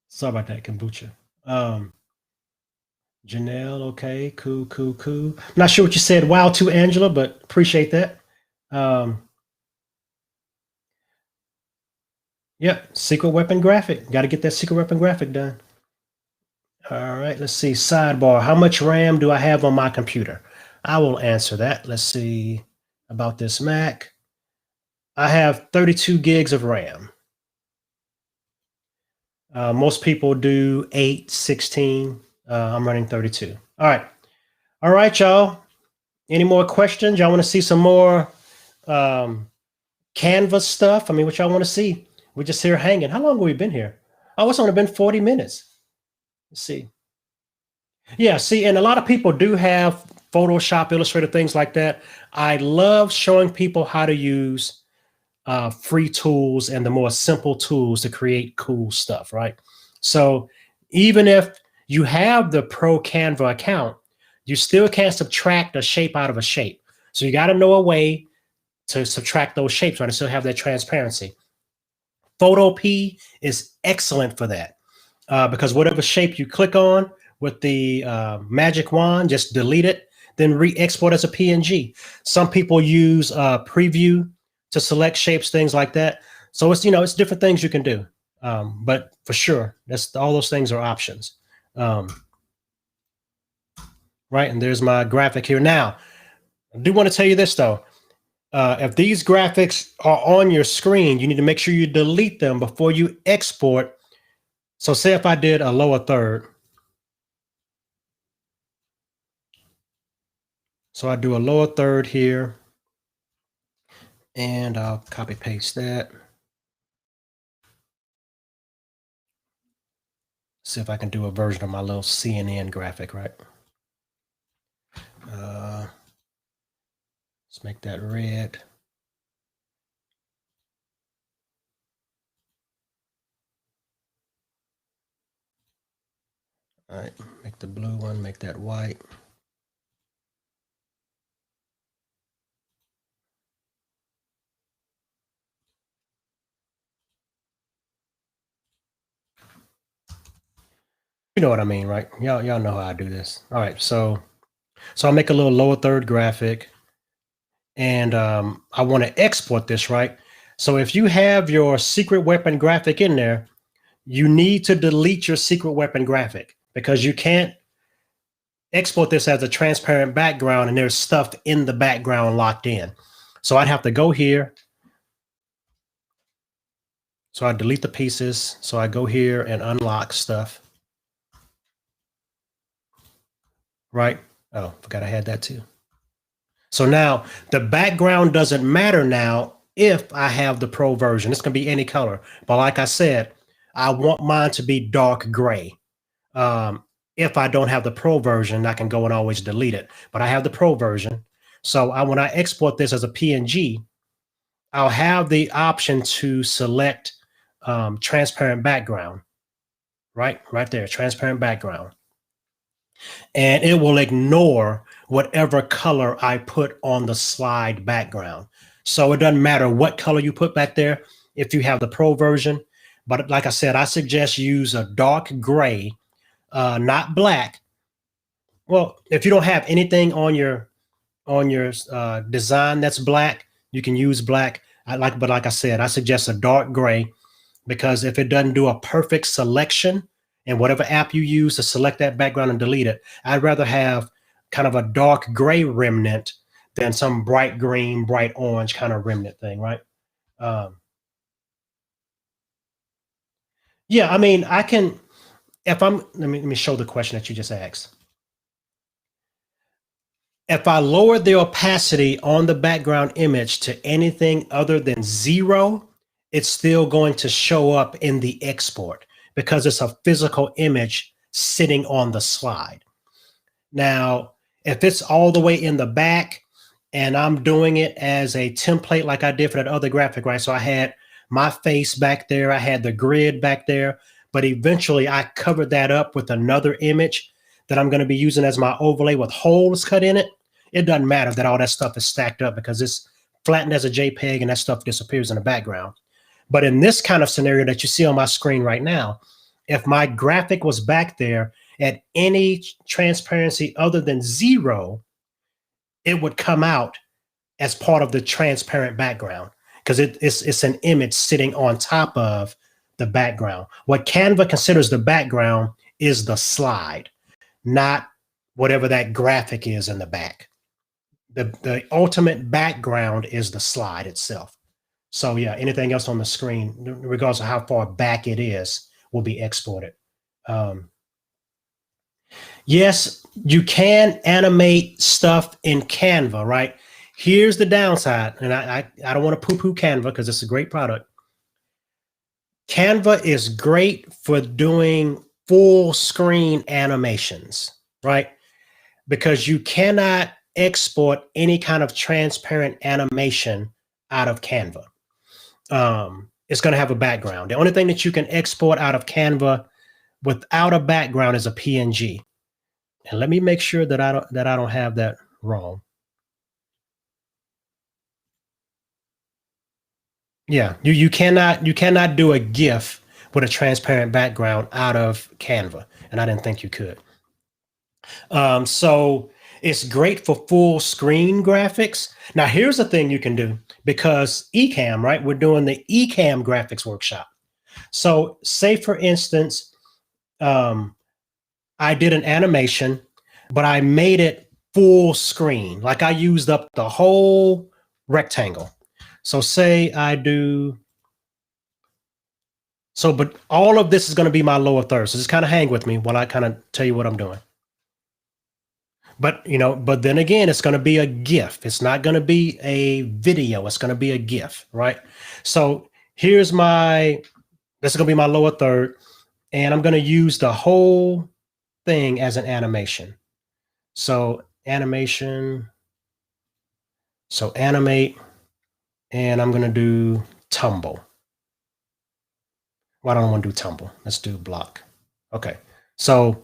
Sorry about that, kombucha. Janelle, okay, cool. Not sure what you said, wow, to Angela, but appreciate that. Yeah, secret weapon graphic. Got to get that secret weapon graphic done. All right, let's see. Sidebar. How much RAM do I have on my computer? I will answer that. Let's see about this Mac. I have 32 gigs of RAM. Most people do 8, 16. I'm running 32. All right, y'all. Any more questions? Y'all want to see some more Canva stuff? I mean, what y'all want to see? We're just here hanging. How long have we been here? Oh, it's only been 40 minutes. Let's see. Yeah, see, and a lot of people do have Photoshop, Illustrator, things like that. I love showing people how to use free tools and the more simple tools to create cool stuff, right? So even if you have the Pro Canva account, you still can't subtract a shape out of a shape. So you got to know a way to subtract those shapes, right? And still have that transparency. Photopea is excellent for that because whatever shape you click on with the magic wand, just delete it, then re-export as a PNG. Some people use preview to select shapes, things like that. So it's, it's different things you can do. But for sure, all those things are options. Right, and there's my graphic here. Now, I do want to tell you this though. If these graphics are on your screen, you need to make sure you delete them before you export. So say if I did a lower third. So I do a lower third here, and I'll copy paste that. See if I can do a version of my little CNN graphic, right? Let's make that red. All right, make the blue one, make that white. You know what I mean, right? Y'all know how I do this. All right, so I'll make a little lower third graphic, and I want to export this, right? So if you have your secret weapon graphic in there, you need to delete your secret weapon graphic because you can't export this as a transparent background and there's stuff in the background locked in. So I'd have to go here. So I delete the pieces. So I go here and unlock stuff. Right? Oh, forgot I had that too. So now the background doesn't matter now if I have the pro version. It's going to be any color. But like I said, I want mine to be dark gray. If I don't have the pro version, I can go and always delete it. But I have the pro version. So when I export this as a PNG, I'll have the option to select transparent background. Right there, transparent background. And it will ignore whatever color I put on the slide background. So it doesn't matter what color you put back there if you have the pro version. But like I said, I suggest use a dark gray, not black. Well, if you don't have anything on your design that's black, you can use black. But like I said, I suggest a dark gray because if it doesn't do a perfect selection in whatever app you use to select that background and delete it, I'd rather have kind of a dark gray remnant than some bright green, bright orange kind of remnant thing, right? Yeah, I mean, I can, if I'm, let me show the question that you just asked. If I lower the opacity on the background image to anything other than 0, it's still going to show up in the export because it's a physical image sitting on the slide. Now, if it's all the way in the back and I'm doing it as a template like I did for that other graphic, right? So I had my face back there, I had the grid back there, but eventually I covered that up with another image that I'm going to be using as my overlay with holes cut in it. It doesn't matter that all that stuff is stacked up because it's flattened as a JPEG and that stuff disappears in the background. But in this kind of scenario that you see on my screen right now, if my graphic was back there at any transparency other than 0, it would come out as part of the transparent background because it's an image sitting on top of the background. What Canva considers the background is the slide, not whatever that graphic is in the back. The ultimate background is the slide itself. So yeah, anything else on the screen, regardless of how far back it is, will be exported. Yes, you can animate stuff in Canva, right? Here's the downside, and I don't want to poo-poo Canva because it's a great product. Canva is great for doing full screen animations, right? Because you cannot export any kind of transparent animation out of Canva. It's going to have a background. The only thing that you can export out of Canva without a background is a PNG. And let me make sure that I don't have that wrong. Yeah, you cannot do a GIF with a transparent background out of Canva, and I didn't think you could. So it's great for full screen graphics. Now, here's the thing you can do because Ecamm, right? We're doing the Ecamm graphics workshop. So, say for instance, I did an animation, but I made it full screen. Like I used up the whole rectangle. So say I do, so, but all of this is going to be my lower third. So just kind of hang with me while I kind of tell you what I'm doing. But, but then again, it's going to be a GIF. It's not going to be a video. It's going to be a GIF, right? So here's this is going to be my lower third, and I'm going to use the whole thing as an animation. So animation, so animate, and I'm going to do tumble. Well, I don't want to do tumble. Let's do block. Okay. So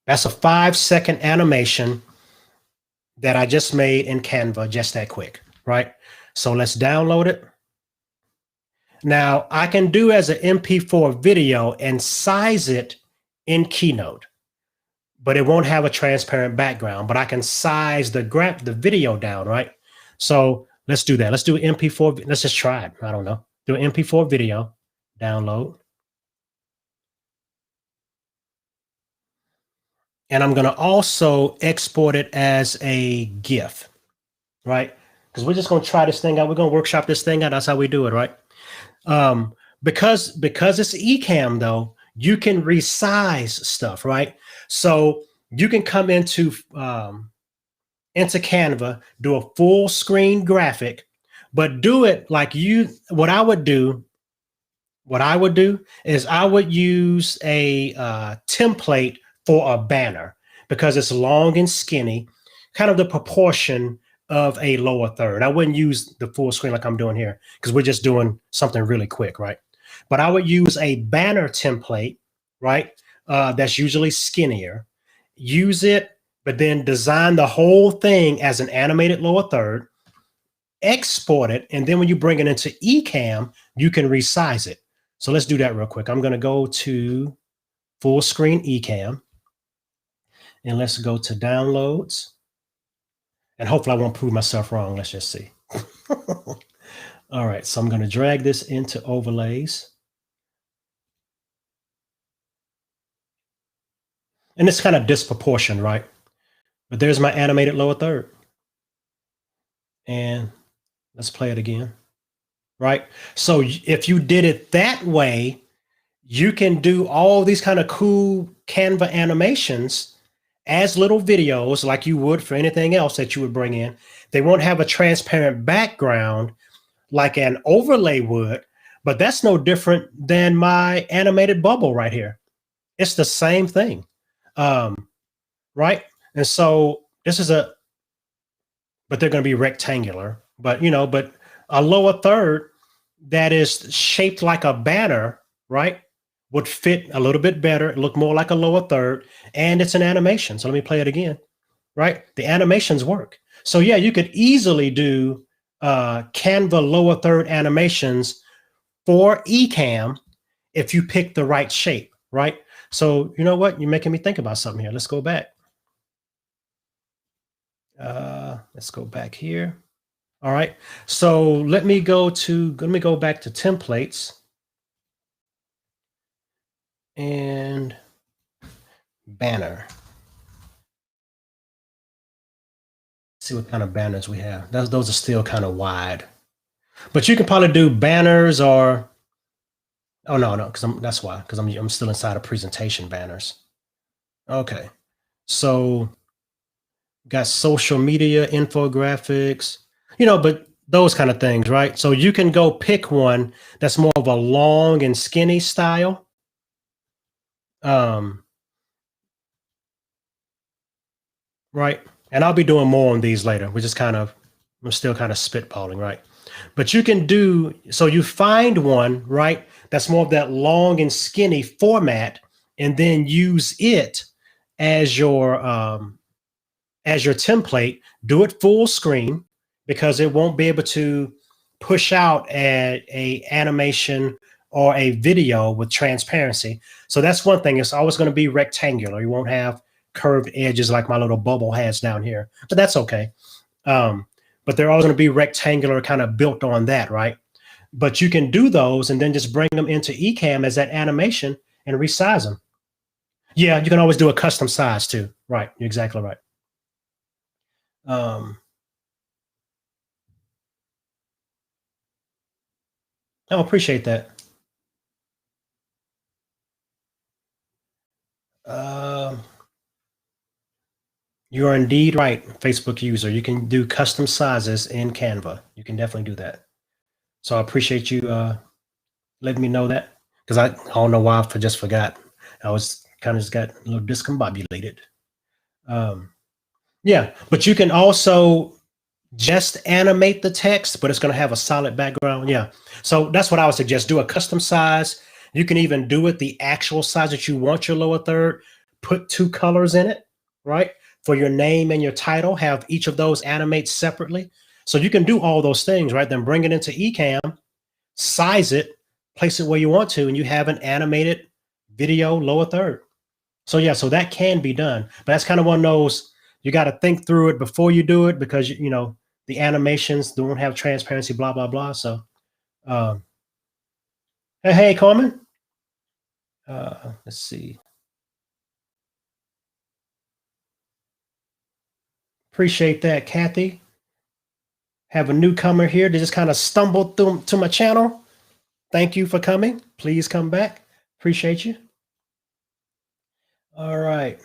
that's a 5-second animation that I just made in Canva, just that quick, right? So let's download it. Now I can do as an MP4 video and size it in Keynote, but it won't have a transparent background, but I can size the video down, right? So let's do that. Let's do an MP4. Let's just try it. I don't know. Do an MP4 video, download. And I'm going to also export it as a GIF, right? Because we're just going to try this thing out. We're going to workshop this thing out. That's how we do it, right? Because it's Ecamm, though, you can resize stuff, right? So you can come into Canva, do a full screen graphic, but do it like what I would do is I would use a template for a banner because it's long and skinny, kind of the proportion of a lower third. I wouldn't use the full screen like I'm doing here because we're just doing something really quick, right? But I would use a banner template, right? That's usually skinnier. Use it, but then design the whole thing as an animated lower third, export it, and then when you bring it into Ecamm, you can resize it. So let's do that real quick. I'm going to go to full screen Ecamm, and let's go to downloads. And hopefully I won't prove myself wrong. Let's just see. All right, so I'm going to drag this into overlays. And it's kind of disproportionate, right? But there's my animated lower third. And let's play it again, right? So if you did it that way, you can do all these kind of cool Canva animations as little videos like you would for anything else that you would bring in. They won't have a transparent background like an overlay would, but that's no different than my animated bubble right here. It's the same thing, right? And so this is but they're going to be rectangular, but but a lower third that is shaped like a banner, right, would fit a little bit better, look more like a lower third, and it's an animation. So let me play it again, right? The animations work. So yeah, you could easily do Canva lower third animations for Ecamm if you pick the right shape, right? So you know what? You're making me think about something here. Let's go back. Let's go back here. All right. So let me go back to templates and banner. See what kind of banners we have. Those are still kind of wide, but you can probably do banners or, oh no, because I'm still inside of presentation banners. Okay. So got social media, infographics, but those kind of things, right? So you can go pick one that's more of a long and skinny style. Right. And I'll be doing more on these later. I'm still kind of spitballing, right? But you can do, so you find one, right, that's more of that long and skinny format, and then use it as your template. Do it full screen because it won't be able to push out a animation or a video with transparency. So that's one thing. It's always going to be rectangular. You won't have curved edges like my little bubble has down here, but that's okay. But they're always going to be rectangular, kind of built on that, right? But you can do those and then just bring them into Ecamm as that animation and resize them. Yeah, you can always do a custom size too. Right, you're exactly right. I appreciate that. Uh, you are indeed right, Facebook user. You can do custom sizes in Canva. You can definitely do that. So I appreciate you letting me know that because I don't know why I just forgot. I was kind of just got a little discombobulated. Um, yeah, but you can also just animate the text, but it's going to have a solid background. Yeah. So that's what I would suggest. Do a custom size. You can even do it the actual size that you want your lower third. Put two colors in it, right? For your name and your title, have each of those animate separately. So you can do all those things, right? Then bring it into Ecamm, size it, place it where you want to, and you have an animated video lower third. So yeah, so that can be done, but that's kind of one of those you got to think through it before you do it because you know the animations don't have transparency, blah blah blah. So, um, hey Carmen, let's see. Appreciate that, Kathy. Have a newcomer here. They just kind of stumbled through to my channel. Thank you for coming. Please come back. Appreciate you. All right.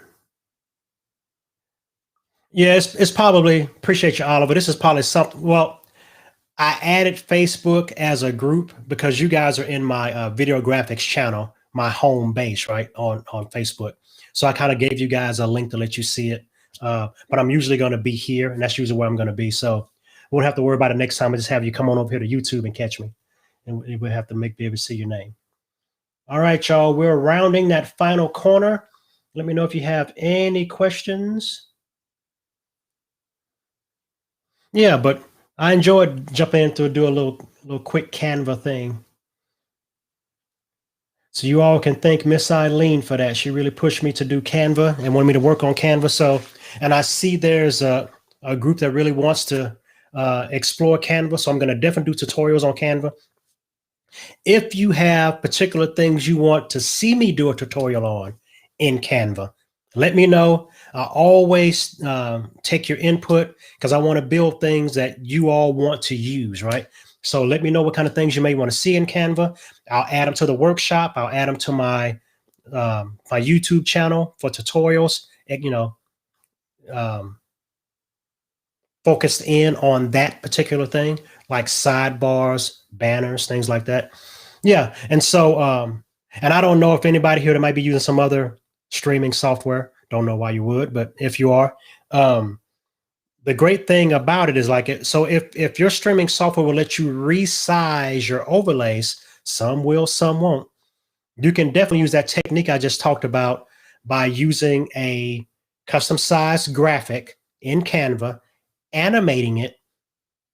Yeah, it's probably appreciate you, Oliver. This is probably something. Well, I added Facebook as a group because you guys are in my video graphics channel, my home base, right on Facebook. So I kind of gave you guys a link to let you see it. But I'm usually going to be here, and that's usually where I'm going to be. So we won't have to worry about it next time. I just have you come on over here to YouTube and catch me, and we'll have to be able to see your name. All right, y'all. We're rounding that final corner. Let me know if you have any questions. Yeah, but I enjoyed jumping in to do a little quick Canva thing. So you all can thank Miss Eileen for that. She really pushed me to do Canva and wanted me to work on Canva. So, and I see there's a group that really wants to explore Canva. So I'm going to definitely do tutorials on Canva. If you have particular things you want to see me do a tutorial on in Canva, let me know. I always take your input because I want to build things that you all want to use, right? So let me know what kind of things you may want to see in Canva. I'll add them to the workshop. I'll add them to my my YouTube channel for tutorials. And, um, focused in on that particular thing, like sidebars, banners, things like that. Yeah. And so, and I don't know if anybody here that might be using some other streaming software. Don't know why you would, but if you are, the great thing about it is like it. So if your streaming software will let you resize your overlays, some will, some won't. You can definitely use that technique I just talked about by using a custom sized graphic in Canva, animating it,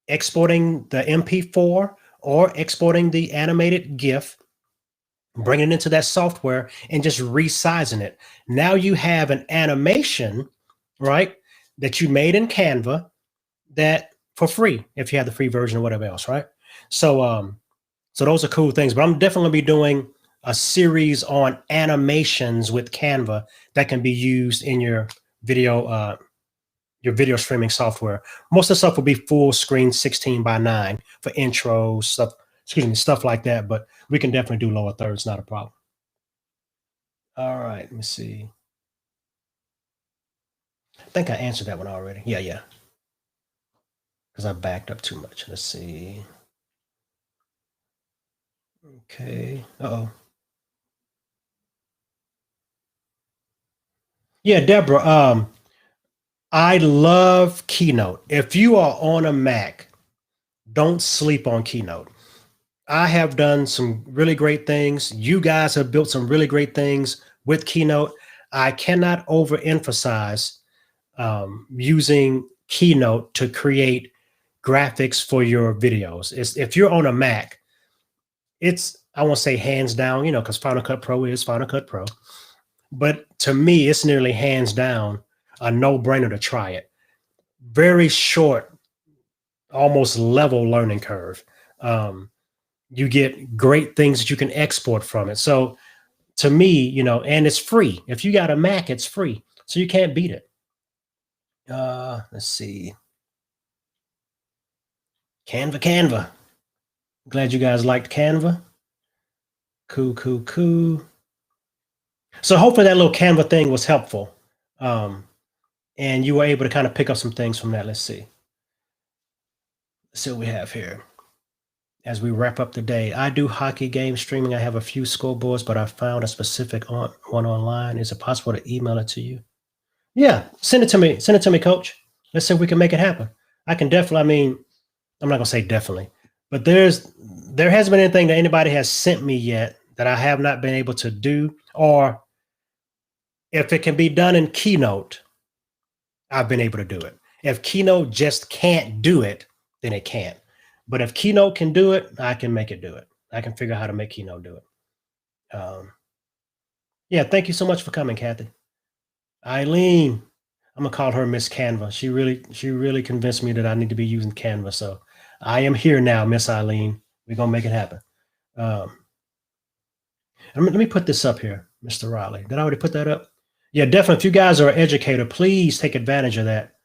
exporting the MP4 or exporting the animated GIF, bringing it into that software and just resizing it. Now you have an animation, right, that you made in Canva that for free if you have the free version or whatever else, right? So those are cool things. But I'm definitely gonna be doing a series on animations with Canva that can be used in your video streaming software. Most of the stuff will be full screen 16:9 for intros, stuff, excuse me, stuff like that. But we can definitely do lower thirds, not a problem. All right, let me see. I think I answered that one already. Yeah, yeah. Because I backed up too much. Let's see. Okay. Uh-oh. Yeah, Deborah. I love Keynote. If you are on a Mac, don't sleep on Keynote. I have done some really great things. You guys have built some really great things with Keynote. I cannot overemphasize using Keynote to create graphics for your videos. If you're on a Mac, it's, I won't say hands down, because Final Cut Pro is Final Cut Pro. But to me, it's nearly hands down a no-brainer to try it. Very short, almost level learning curve. You get great things that you can export from it. So to me, and it's free. If you got a Mac, it's free. So you can't beat it. Let's see. Canva. Glad you guys liked Canva. Cool, cool, cool. So hopefully that little Canva thing was helpful. And you were able to kind of pick up some things from that. Let's see. Let's see what we have here. As we wrap up the day, I do hockey game streaming. I have a few scoreboards, but I found a specific one online. Is it possible to email it to you? Yeah, send it to me. Send it to me, coach. Let's see if we can make it happen. I can definitely, I mean, I'm not gonna say definitely, but there hasn't been anything that anybody has sent me yet that I have not been able to do, or if it can be done in Keynote, I've been able to do it. If Keynote just can't do it, then it can't. But if Keynote can do it, I can make it do it. I can figure out how to make Keynote do it. Yeah, thank you so much for coming, Kathy. Eileen, I'm gonna call her Miss Canva. She really convinced me that I need to be using Canva. So I am here now, Miss Eileen. We're gonna make it happen. Let me put this up here, Mr. Riley. Did I already put that up? Yeah, definitely. If you guys are an educator, please take advantage of that.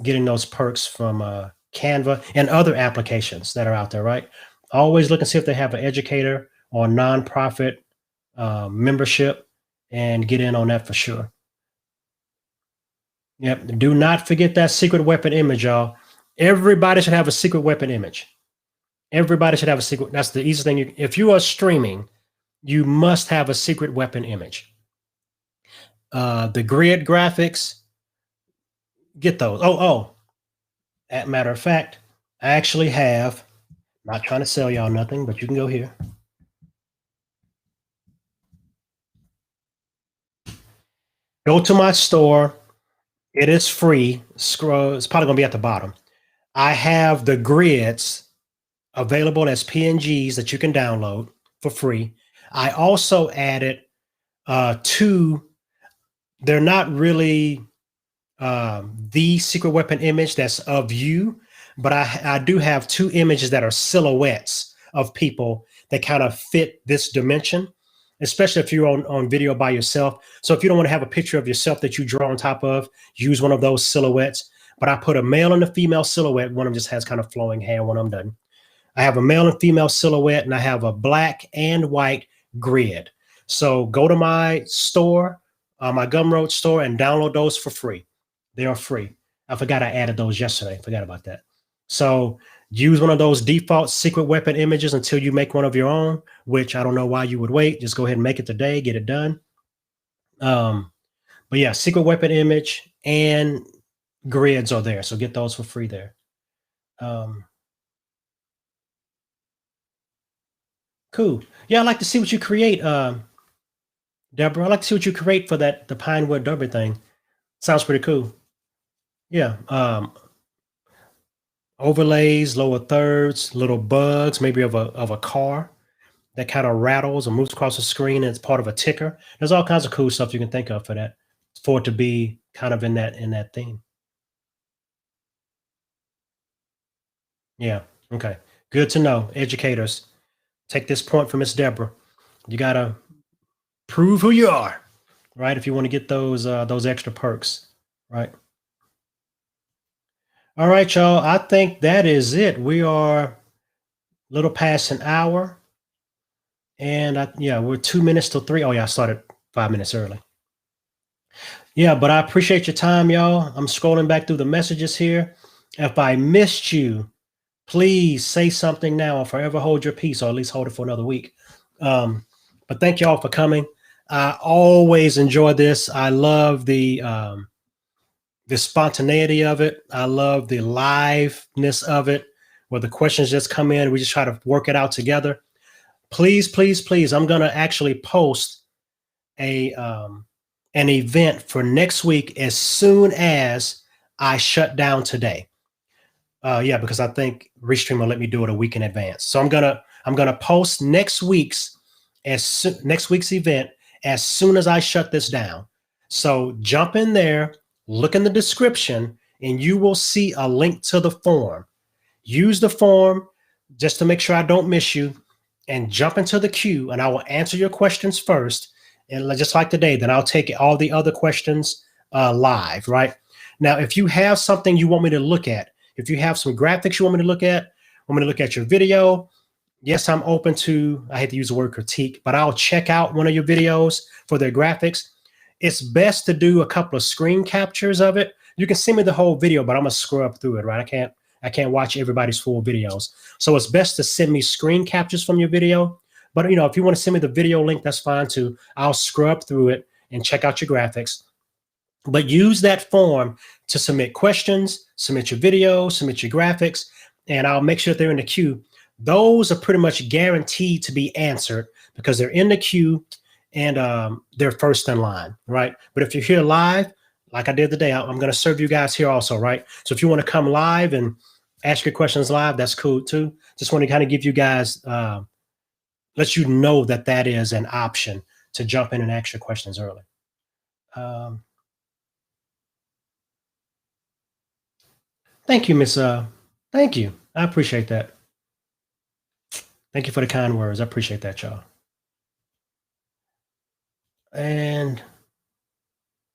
Getting those perks from Canva and other applications that are out there, right? Always look and see if they have an educator or nonprofit membership and get in on that for sure. Yep. Do not forget that secret weapon image, y'all. Everybody should have a secret weapon image. Everybody should have a secret. That's the easiest thing. If you are streaming, you must have a secret weapon image. The grid graphics, get those. As a matter of fact, I actually have, not trying to sell y'all nothing, but you can go here. Go to my store. It is free. Scroll. It's probably going to be at the bottom. I have the grids available as PNGs that you can download for free. I also added two. They're not really the secret weapon image that's of you, but I do have two images that are silhouettes of people that kind of fit this dimension, especially if you're on video by yourself. So if you don't want to have a picture of yourself that you draw on top of, use one of those silhouettes. But I put a male and a female silhouette. One of them just has kind of flowing hair, one of them doesn't. I have a male and female silhouette, and I have a black and white grid. So go to my store, my Gumroad store, and download those for free. They are free. I forgot I added those yesterday. Forgot about that. So use one of those default secret weapon images until you make one of your own, which I don't know why you would wait. Just go ahead and make it today, get it done. But yeah, secret weapon image and grids are there. So get those for free there. Cool. Yeah, I'd like to see what you create, Deborah. I'd like to see what you create for the Pinewood Derby thing. Sounds pretty cool. Yeah. Overlays, lower thirds, little bugs, maybe of a car that kind of rattles or moves across the screen and it's part of a ticker. There's all kinds of cool stuff you can think of for that, for it to be kind of in that theme. Yeah. Okay. Good to know. Educators, take this point from Miss Deborah. You gotta prove who you are, right? If you want to get those extra perks, right? All right, y'all. I think that is it. We are a little past an hour. And yeah, we're 2 minutes till 3. Oh, yeah, I started 5 minutes early. Yeah, but I appreciate your time, y'all. I'm scrolling back through the messages here. If I missed you, please say something now or forever hold your peace, or at least hold it for another week. But thank y'all for coming. I always enjoy this. I love the spontaneity of it. I love the liveness of it, where the questions just come in. We just try to work it out together. Please, please, please. I'm going to actually post an event for next week as soon as I shut down today. Yeah, because I think Restream will let me do it a week in advance. So I'm gonna post next week's event as soon as I shut this down. So jump in there, look in the description, and you will see a link to the form. Use the form just to make sure I don't miss you, and jump into the queue, and I will answer your questions first. And just like today, then I'll take all the other questions live, right? Now, if you have something you want me to look at, if you have some graphics you want me to look at, Want me to look at your video? Yes, I'm open to, I hate to use the word critique, but I'll check out one of your videos for their graphics. It's best to do a couple of screen captures of it. You can send me the whole video, but I'm gonna scrub through it, right? I can't watch everybody's full videos. So it's best to send me screen captures from your video. But if you want to send me the video link, that's fine too. I'll scrub through it and check out your graphics. But use that form to submit questions, submit your video, submit your graphics, and I'll make sure that they're in the queue. Those are pretty much guaranteed to be answered because they're in the queue and they're first in line, right? But if you're here live, like I did today, I'm going to serve you guys here also, right? So if you want to come live and ask your questions live, that's cool too. Just want to kind of give you guys, let you know that that is an option to jump in and ask your questions early. Thank you, Miss. Thank you. I appreciate that. Thank you for the kind words. I appreciate that, y'all. And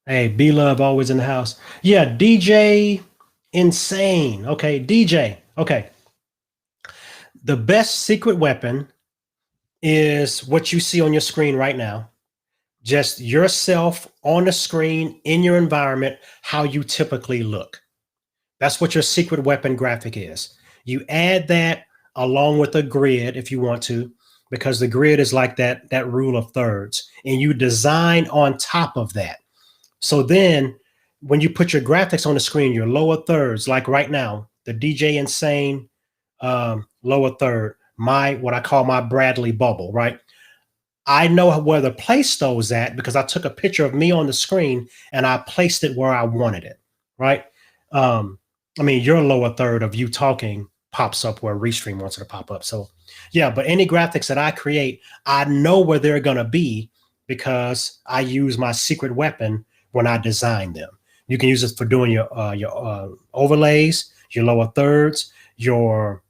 hey, B Love always in the house. Yeah, DJ Insane. Okay, DJ. Okay. The best secret weapon is what you see on your screen right now. Just yourself on the screen in your environment, how you typically look. That's what your secret weapon graphic is. You add that along with a grid if you want to, because the grid is like that rule of thirds, and you design on top of that. So then when you put your graphics on the screen, your lower thirds, like right now, the DJ Insane lower third, what I call my Bradley bubble, right? I know where to place those at because I took a picture of me on the screen and I placed it where I wanted it, right? I mean, your lower third of you talking pops up where Restream wants it to pop up. So yeah, but any graphics that I create, I know where they're going to be because I use my secret weapon when I design them. You can use it for doing your overlays, your lower thirds, your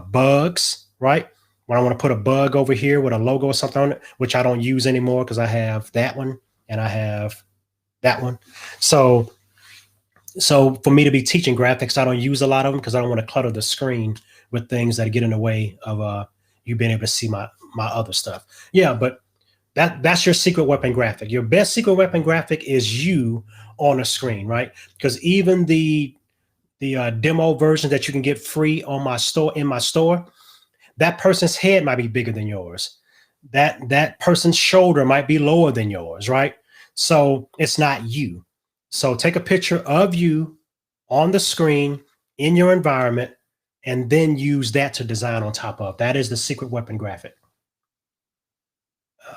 bugs, right? When I want to put a bug over here with a logo or something on it, which I don't use anymore because I have that one and I have that one. So for me to be teaching graphics, I don't use a lot of them because I don't want to clutter the screen with things that get in the way of you being able to see my other stuff. Yeah, but that's your secret weapon graphic. Your best secret weapon graphic is you on a screen, right? Because even the demo version that you can get free on my store, in my store, that person's head might be bigger than yours. That person's shoulder might be lower than yours, right? So it's not you. So take a picture of you on the screen in your environment and then use that to design on top of. That is the secret weapon graphic.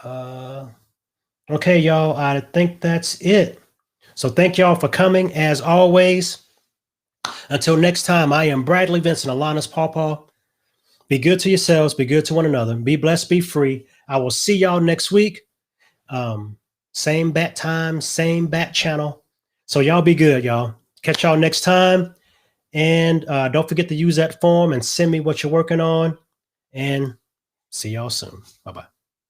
Okay, y'all, I think that's it. So thank y'all for coming as always. Until next time, I am Bradley Vinson, Alana's Pawpaw. Be good to yourselves, be good to one another, be blessed, be free. I will see y'all next week. Same bat time, same bat channel. So y'all be good, y'all. Catch y'all next time. And don't forget to use that form and send me what you're working on. And see y'all soon. Bye-bye.